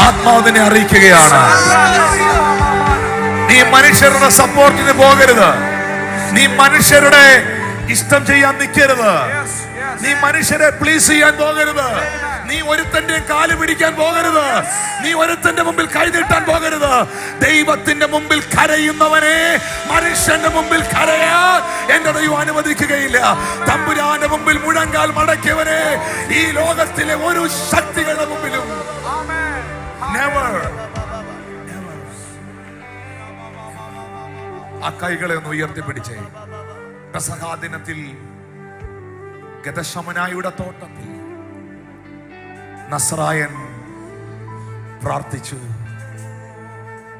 ആത്മാവിനെ അറിയിക്കുകയാണ്. നീ മനുഷ്യരുടെ സപ്പോർട്ടിന് പോകരുത്. നീ മനുഷ്യരുടെ ഇഷ്ടം ചെയ്യാൻ നിൽക്കരുത്. നീ മനുഷ്യരെ പ്ലീസ് ചെയ്യാൻ പോകരുത്. നീ ഒരുത്തന്റെ കാല് പിടിക്കാൻ പോകരുത്. നീ ഒരുത്തന്റെ മുമ്പിൽ കൈനീട്ടാൻ പോകരുത്. ദൈവത്തിന്റെ മുമ്പിൽ കരയുന്നവനെ മനുഷ്യന്റെ മുമ്പിൽ കരയാൻ എന്റെ ദൈവം അനുവദിക്കുകയില്ല. തമ്പുരാന്റെ മുമ്പിൽ മുഴങ്കാൽ മടക്കിയവനെ ഈ ലോകത്തിലെ ഒരു ശക്തികളുടെ മുമ്പിലും ആ കൈകളെ ഒന്ന് ഉയർത്തിപ്പിടിച്ചേ. പെസഹാ ദിനത്തിൽ ഗെത്ശമനായുടെ തോട്ടത്തിൽ നസ്രായൻ പ്രാർത്ഥിച്ചു,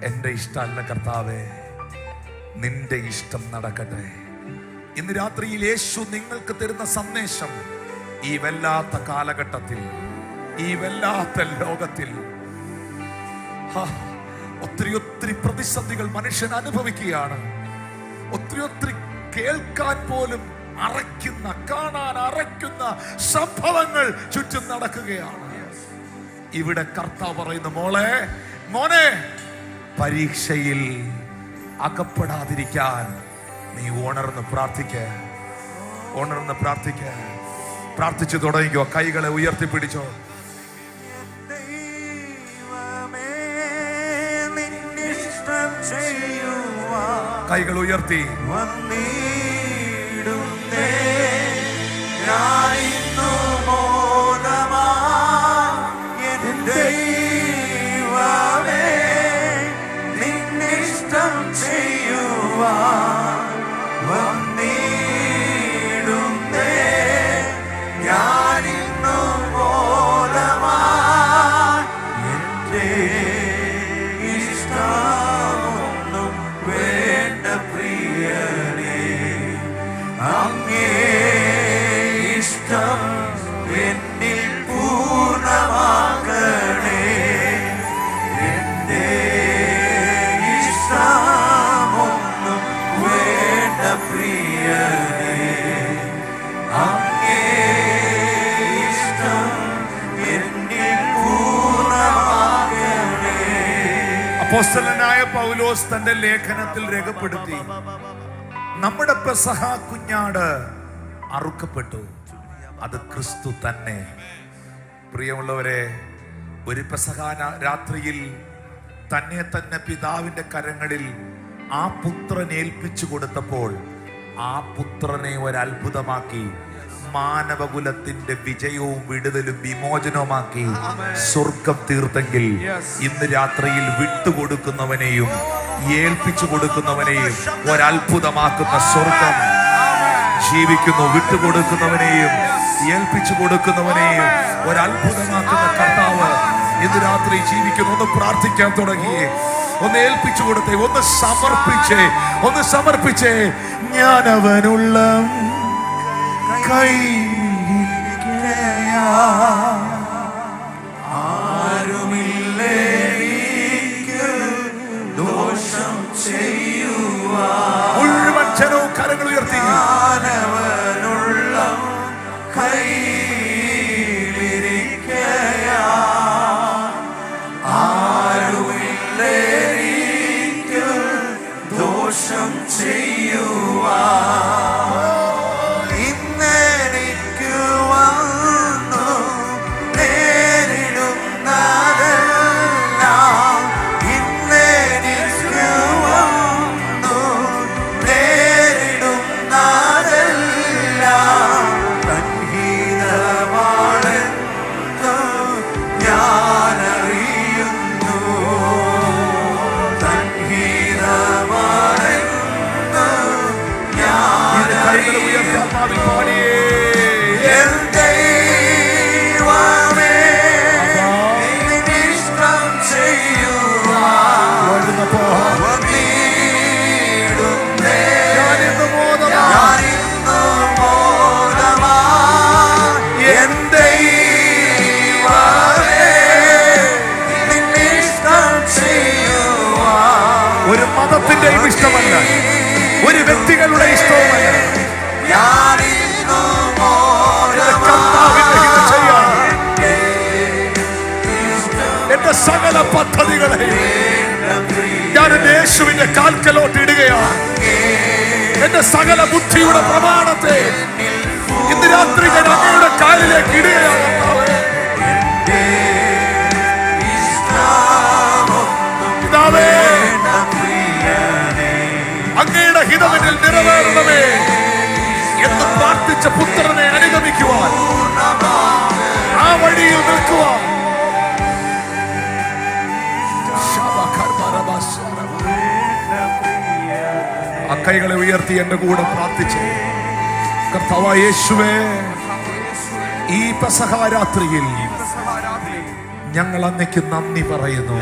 എന്റെ ഇഷ്ടമല്ല കർത്താവേ, നിന്റെ ഇഷ്ടം നടക്കട്ടെ. ഇന്ന് രാത്രിയിൽ യേശു നിങ്ങൾക്ക് തരുന്ന സന്ദേശം, ഈ വല്ലാത്ത കാലഘട്ടത്തിൽ, ഈ വല്ലാത്ത ലോകത്തിൽ ഒത്തിരി പ്രതിസന്ധികൾ മനുഷ്യൻ അനുഭവിക്കുകയാണ്. ഒത്തിരി കേൾക്കാൻ പോലും അറയ്ക്കുന്ന, കാണാൻ അറയ്ക്കുന്ന സംഭവങ്ങൾ ചുറ്റും നടക്കുകയാണ്. ഇവിടെ കർത്താവ് പറയുന്നു, മോനെ, പരീക്ഷയിൽ അകപ്പെടാതിരിക്കാൻ നീ ഉണർന്ന് പ്രാർത്ഥിച്ചു തുടങ്ങിക്കോ. കൈകളെ ഉയർത്തിപ്പിടിച്ചോ. കൈകൾ ഉയർത്തി അപ്പോസ്തലനായ പൗലോസ് തന്റെ ലേഖനത്തിൽ രേഖപ്പെടുത്തി, നമ്മുടെ പെസഹ കുഞ്ഞാട് അറുക്കപ്പെട്ടു, അത് ക്രിസ്തു തന്നെ. പ്രിയമുള്ളവരെ, ഒരു പെസഹ രാത്രിയിൽ തന്നെ പിതാവിന്റെ കരങ്ങളിൽ ആ പുത്രൻ ഏൽപ്പിച്ചു കൊടുത്തപ്പോൾ ആ പുത്രനെ ഒരു അത്ഭുതമാക്കി, മാനവകുലത്തിന്റെ വിജയവും വിടുതലും വിമോചനവുമാക്കി സ്വർഗം തീർത്തെങ്കിൽ, ഇന്ന് രാത്രിയിൽ വിട്ടുകൊടുക്കുന്നവനെയും ഏൽപ്പിച്ചു കൊടുക്കുന്നവനെയും ഒരത്ഭുതമാക്കുന്ന സ്വർഗം ജീവിക്കുന്നു. വിട്ടുകൊടുക്കുന്നവനെയും ഏൽപ്പിച്ചു കൊടുക്കുന്നവനെയും ഒരത്ഭുതമാക്കുന്ന കർത്താവ് ഇന്ന് രാത്രി ജീവിക്കുന്നു. ഒന്ന് പ്രാർത്ഥിക്കാൻ തുടങ്ങിയേ, ഒന്ന് ഏൽപ്പിച്ചു കൊടുത്തേ, ഒന്ന് സമർപ്പിച്ചേ. ഞാൻ അവനുള്ള കൈ ദോഷം ചെയ്യുവാ. മുഴുവൻ ജനവും കരങ്ങൾ ഉയർത്തി ദോഷം ചെയ്യുവാ. ഇന്നെനിക്ക് വന്നു നേരിടുന്നതെല്ലാം, ഇന്നെനിക്ക് വന്നു നേരിടുന്നതെല്ലാം തൻഹിതമാണെന്ന് ഞാനറിയുന്നു. ഒരു മതത്തിന്റെയും ഇഷ്ടമല്ല, ഒരു വ്യക്തികളുടെ ഇഷ്ടവുമല്ല. എന്റെ സകല പദ്ധതികളെ ഞാൻ യേശുവിന്റെ കാൽക്കലോട്ട് ഇടുകയാണ്. എന്റെ സകല ബുദ്ധിയുടെ പ്രമാണത്തെ ഇന്ന് രാത്രി ഞാൻ അങ്ങയുടെ കാലിലേക്ക് ഇടുകയാണ്. പിതാവേ, അങ്ങയുടെ ഹിതമെന്നിൽ നിറവേറണമേ എന്ന് പ്രാർത്ഥിച്ച പുത്രനെ അനുഗമിക്കുവാൻ, ആ വഴിയിൽ നിൽക്കുവാൻ ആ കൈകളെ ഉയർത്തി എന്റെ കൂടെ പ്രാർത്ഥിച്ചു. കർത്താവായ യേശുവേ, ഈ പെസഹ രാത്രിയിൽ ഞങ്ങൾ അങ്ങയ്ക്ക് നന്ദി പറയുന്നു.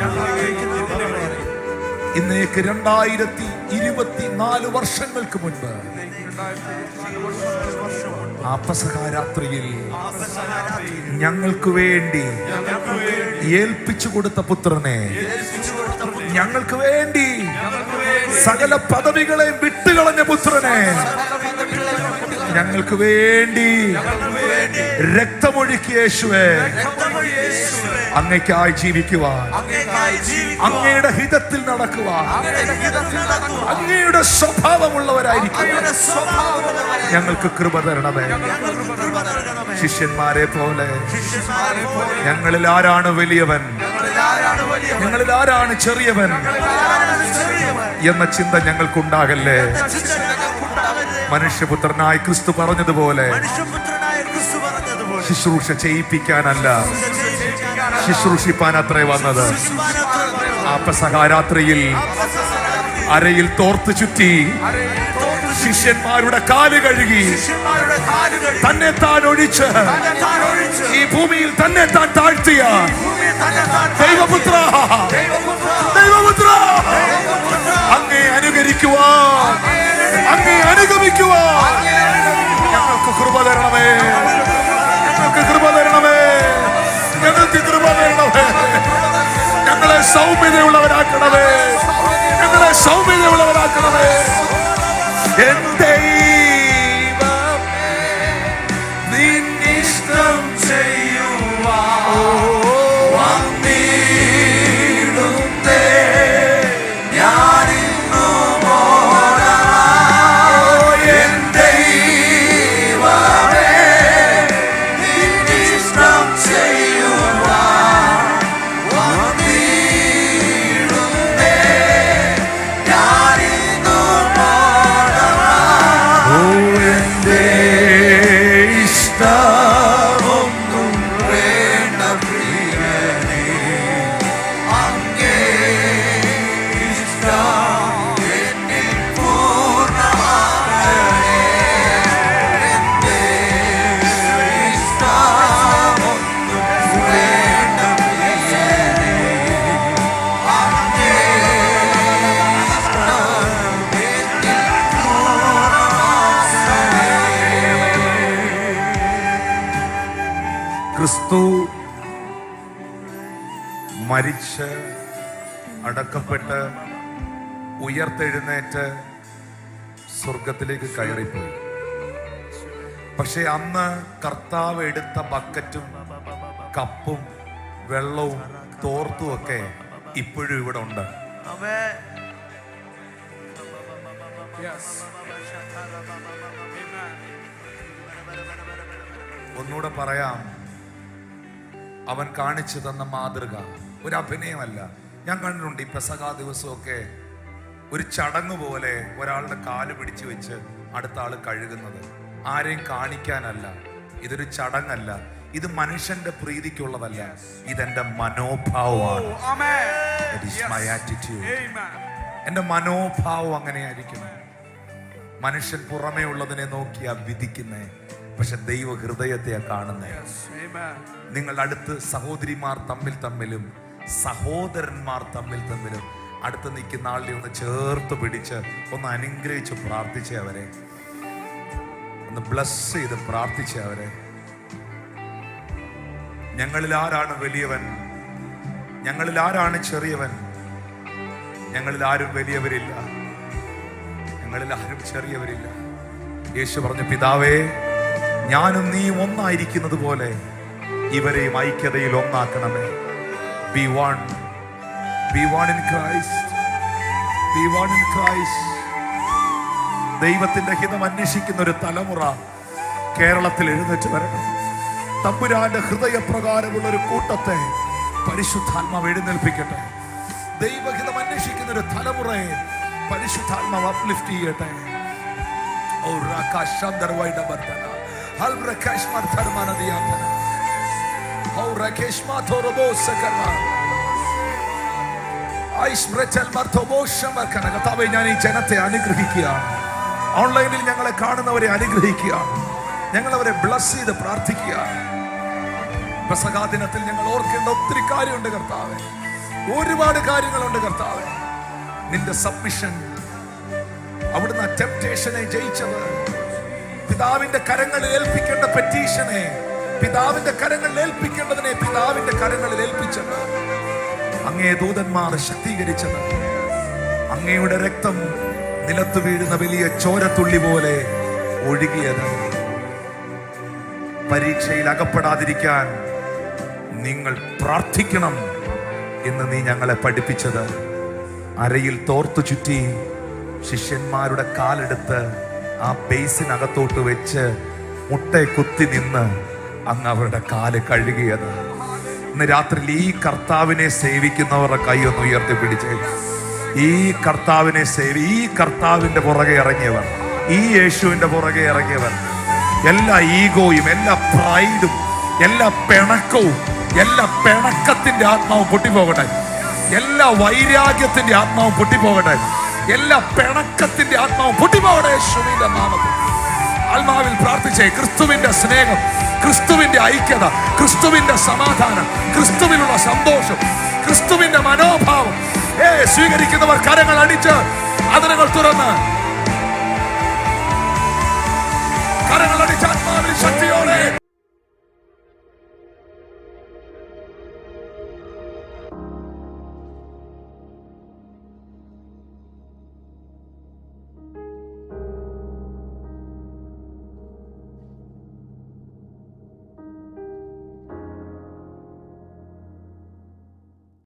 ഇന്നേക്ക് 2024 വർഷങ്ങൾക്ക് മുൻപ് ആ പെസഹ രാത്രിയിൽ ഞങ്ങൾക്ക് വേണ്ടി ഏൽപ്പിച്ചു കൊടുത്ത പുത്രനെ, ഞങ്ങൾക്ക് വേണ്ടി സകല പദവികളെ വിട്ടുകളഞ്ഞ പുത്രനെ, ഞങ്ങൾക്ക് വേണ്ടി രക്തമൊഴുക്കിയ യേശുവേ, അങ്ങയ്ക്കായി ജീവിക്കുവാൻ, അങ്ങയുടെ ഹിതത്തിൽ നടക്കുവാൻ, അങ്ങയുടെ സ്വഭാവമുള്ളവരായിരിക്കും ഞങ്ങൾക്ക് കൃപ തരണമേ. ശിഷ്യന്മാരെ പോലെ ഞങ്ങളിൽ ആരാണ് വലിയവൻ, ഞങ്ങളിൽ ആരാണ് ചെറിയവൻ എന്ന ചിന്ത ഞങ്ങൾക്കുണ്ടാകല്ലേ. മനുഷ്യപുത്രനായി ക്രിസ്തു പറഞ്ഞതുപോലെ ശുശ്രൂഷ ചെയ്യിപ്പിക്കാനല്ല, ശുശ്രൂഷിപ്പാൻ അത്രേ വന്നത്. ആ പെസഹ രാത്രിയിൽ അരയിൽ തോർത്ത് ചുറ്റി ശിഷ്യന്മാരുടെ കാല് കഴുകി തന്നെ താൻ ഒഴിച്ച് ഈ ഭൂമിയിൽ തന്നെ താൻ താഴ്ത്തിയ ദൈവപുത്ര, ദൈവപുത്ര, അങ്ങേ അനുകരിക്കുവാൻ, അങ്ങേ അനുഗമിക്കുവാൻ ഞങ്ങൾക്ക് കൃപ തരണമേ, ഞങ്ങൾക്ക് കൃപ തരണമേ, ഞങ്ങൾക്ക് കൃപ തരണമേ. ഞങ്ങളെ സൗമ്യതയുള്ളവരാക്കണമേ, ഞങ്ങളെ സൗമ്യതയുള്ളവരാക്കണമേ. എന്റെ നിന്നിഷ്ടം ചെയ്യുവാൻ വന്നിടുന്നേ ഞാനിന്നു മോദമായി. എന്റെ ദൈവമേ, നിന്നിഷ്ടം ചെയ്യുവാൻ വന്നിടുന്നേ ഞാനിന്നു മോദമായി. മരിച്ച് അടക്കപ്പെട്ട് ഉയർത്തെഴുന്നേറ്റ് സ്വർഗത്തിലേക്ക് കയറിപ്പോയി. പക്ഷെ അന്ന് കർത്താവ് എടുത്ത ബക്കറ്റും കപ്പും വെള്ളവും തോർത്തും ഒക്കെ ഇപ്പോഴും ഇവിടെ ഉണ്ട്. ഒന്നുകൂടെ പറയാം, അവൻ കാണിച്ചു തന്ന മാതൃക ഒരു അഭിനയമല്ല. ഞാൻ കണ്ടിട്ടുണ്ട് ഈ പെസഹാ ദിവസമൊക്കെ ഒരു ചടങ്ങ് പോലെ ഒരാളുടെ കാല് പിടിച്ചു വെച്ച് അടുത്ത ആള് കഴുകുന്നത്. ആരെയും കാണിക്കാനല്ല, ഇതൊരു ചടങ്ങല്ല, ഇത് മനുഷ്യന്റെ പ്രീതിക്കുള്ളതല്ല, ഇതെന്റെ മനോഭാവമാണ്. എന്റെ മനോഭാവം അങ്ങനെയായിരിക്കണം. മനുഷ്യൻ പുറമേ ഉള്ളതിനെ നോക്കിയാ വിധിക്കുന്നേ, പക്ഷെ ദൈവ ഹൃദയത്തെയാ കാണുന്നേ. നിങ്ങൾ അടുത്ത് സഹോദരിമാർ തമ്മിലും സഹോദരന്മാർ തമ്മിലും അടുത്ത് നിൽക്കുന്ന ആളുടെ ഒന്ന് ചേർത്ത് പിടിച്ച് ഒന്ന് അനുഗ്രഹിച്ച് പ്രാർത്ഥിച്ചേ, അവരെ ഒന്ന് ബ്ലസ് ചെയ്ത് പ്രാർത്ഥിച്ചേ അവരെ. ഞങ്ങളിൽ ആരാണ് വലിയവൻ? ഞങ്ങളിൽ ആരാണ് ചെറിയവൻ? ഞങ്ങളിൽ ആരും വലിയവരില്ല, ഞങ്ങളിൽ ആരും ചെറിയവരില്ല. യേശു പറഞ്ഞു, പിതാവേ, ഞാനും നീ ഒന്നായിരിക്കുന്നത് പോലെ ഇവരെയും ഐക്യതയിൽ ഒന്നാക്കണമേ. Be one. Be one in Christ. Be one in Christ. ദൈവത്തിന്റെ ഹിതം അന്വേഷിക്കുന്ന ഒരു തലമുറ കേരളത്തിൽ എഴുന്നേറ്റ് വരണം. തമ്പുരാന്റെ ഹൃദയപ്രകാരമുള്ള ഒരു കൂട്ടത്തെ പരിശുദ്ധാത്മാവ് എഴുന്നേൽപ്പിക്കട്ടെ. ദൈവഹിതം അന്വേഷിക്കുന്ന ഒരു തലമുറയെ പരിശുദ്ധാത്മാവ് അപ്ലിഫ്റ്റ് ചെയ്യട്ടെ. കർത്താവേ, ഞാൻ ഈ ജനത്തെ അനുഗ്രഹിക്കുകയാണ്. ഓൺലൈനിൽ ഞങ്ങളെ കാണുന്നവരെ അനുഗ്രഹിക്കുകയാണ്. ഞങ്ങളവരെ ബ്ലസ് ചെയ്ത് പ്രാർത്ഥിക്കുകയാണ്. പെസഹാ ദിനത്തിൽ ഞങ്ങൾ ഓർക്കേണ്ട ഒത്തിരി കാര്യമുണ്ട് കർത്താവേ, ഒരുപാട് കാര്യങ്ങളുണ്ട് കർത്താവേ. നിന്റെ സബ്മിഷൻ, അവിടുന്ന് ടെംപ്റ്റേഷനെ ജയിച്ചത്, പിതാവിന്റെ കരങ്ങളിൽ ഏൽപ്പിക്കേണ്ട പെറ്റീഷനെ പിതാവിന്റെ കരങ്ങളിൽ ഏൽപ്പിക്കേണ്ടതിനെ പിതാവിന്റെ കരങ്ങളിൽ ഏൽപ്പിച്ചത്, അങ്ങേ ദൂതന്മാർ ശക്തീകരിച്ചത്, അങ്ങയുടെ രക്തം നിലത്തു വീഴുന്ന വലിയ ചോരത്തുള്ളി പോലെ ഒഴുകിയത്, പരീക്ഷയിൽ അകപ്പെടാതിരിക്കാൻ നിങ്ങൾ പ്രാർത്ഥിക്കണം എന്ന് നീ ഞങ്ങളെ പഠിപ്പിച്ചത്, അരയിൽ തോർത്തു ചുറ്റി ശിഷ്യന്മാരുടെ കാലെടുത്ത് ആ ബേസിനകത്തോട്ട് വെച്ച് മുട്ടയെ കുത്തി നിന്ന് അങ്ങ് അവരുടെ കാല് കഴുകിയത്. ഇന്ന് രാത്രിയിൽ ഈ കർത്താവിനെ സേവിക്കുന്നവരുടെ കൈ ഒന്ന് ഉയർത്തി പിടിച്ചേ. ഈ കർത്താവിനെ ഈ കർത്താവിന്റെ പുറകെ ഇറങ്ങിയവർ, ഈ യേശുവിന്റെ പുറകെ ഇറങ്ങിയവർ, എല്ലാ ഈഗോയും, എല്ലാ പ്രൈഡും, എല്ലാ പിണക്കവും, എല്ലാ പിണക്കത്തിന്റെ ആത്മാവും പൊട്ടിപ്പോകട്ടെ. എല്ലാ വൈരാഗ്യത്തിന്റെ ആത്മാവും പൊട്ടിപ്പോകട്ടെ. എല്ലാ പിണക്കത്തിന്റെ ആത്മാവും പൊട്ടിപ്പോകട്ടെ യേശുവിന്റെ നാമത്തിൽ. ആത്മാവിൽ പ്രാർത്ഥിച്ചേ. ക്രിസ്തുവിന്റെ സ്നേഹം, ക്രിസ്തുവിന്റെ ഐക്യത, ക്രിസ്തുവിന്റെ സമാധാനം, ക്രിസ്തുവിലുള്ള സന്തോഷം, ക്രിസ്തുവിന്റെ മനോഭാവം സ്വീകരിക്കുന്നവർ കരങ്ങൾ അടിച്ച് അതിരുകൾ തുറന്ന് കരങ്ങൾ അടിച്ച് ആത്മാവിൽ ശക്തിയോടെ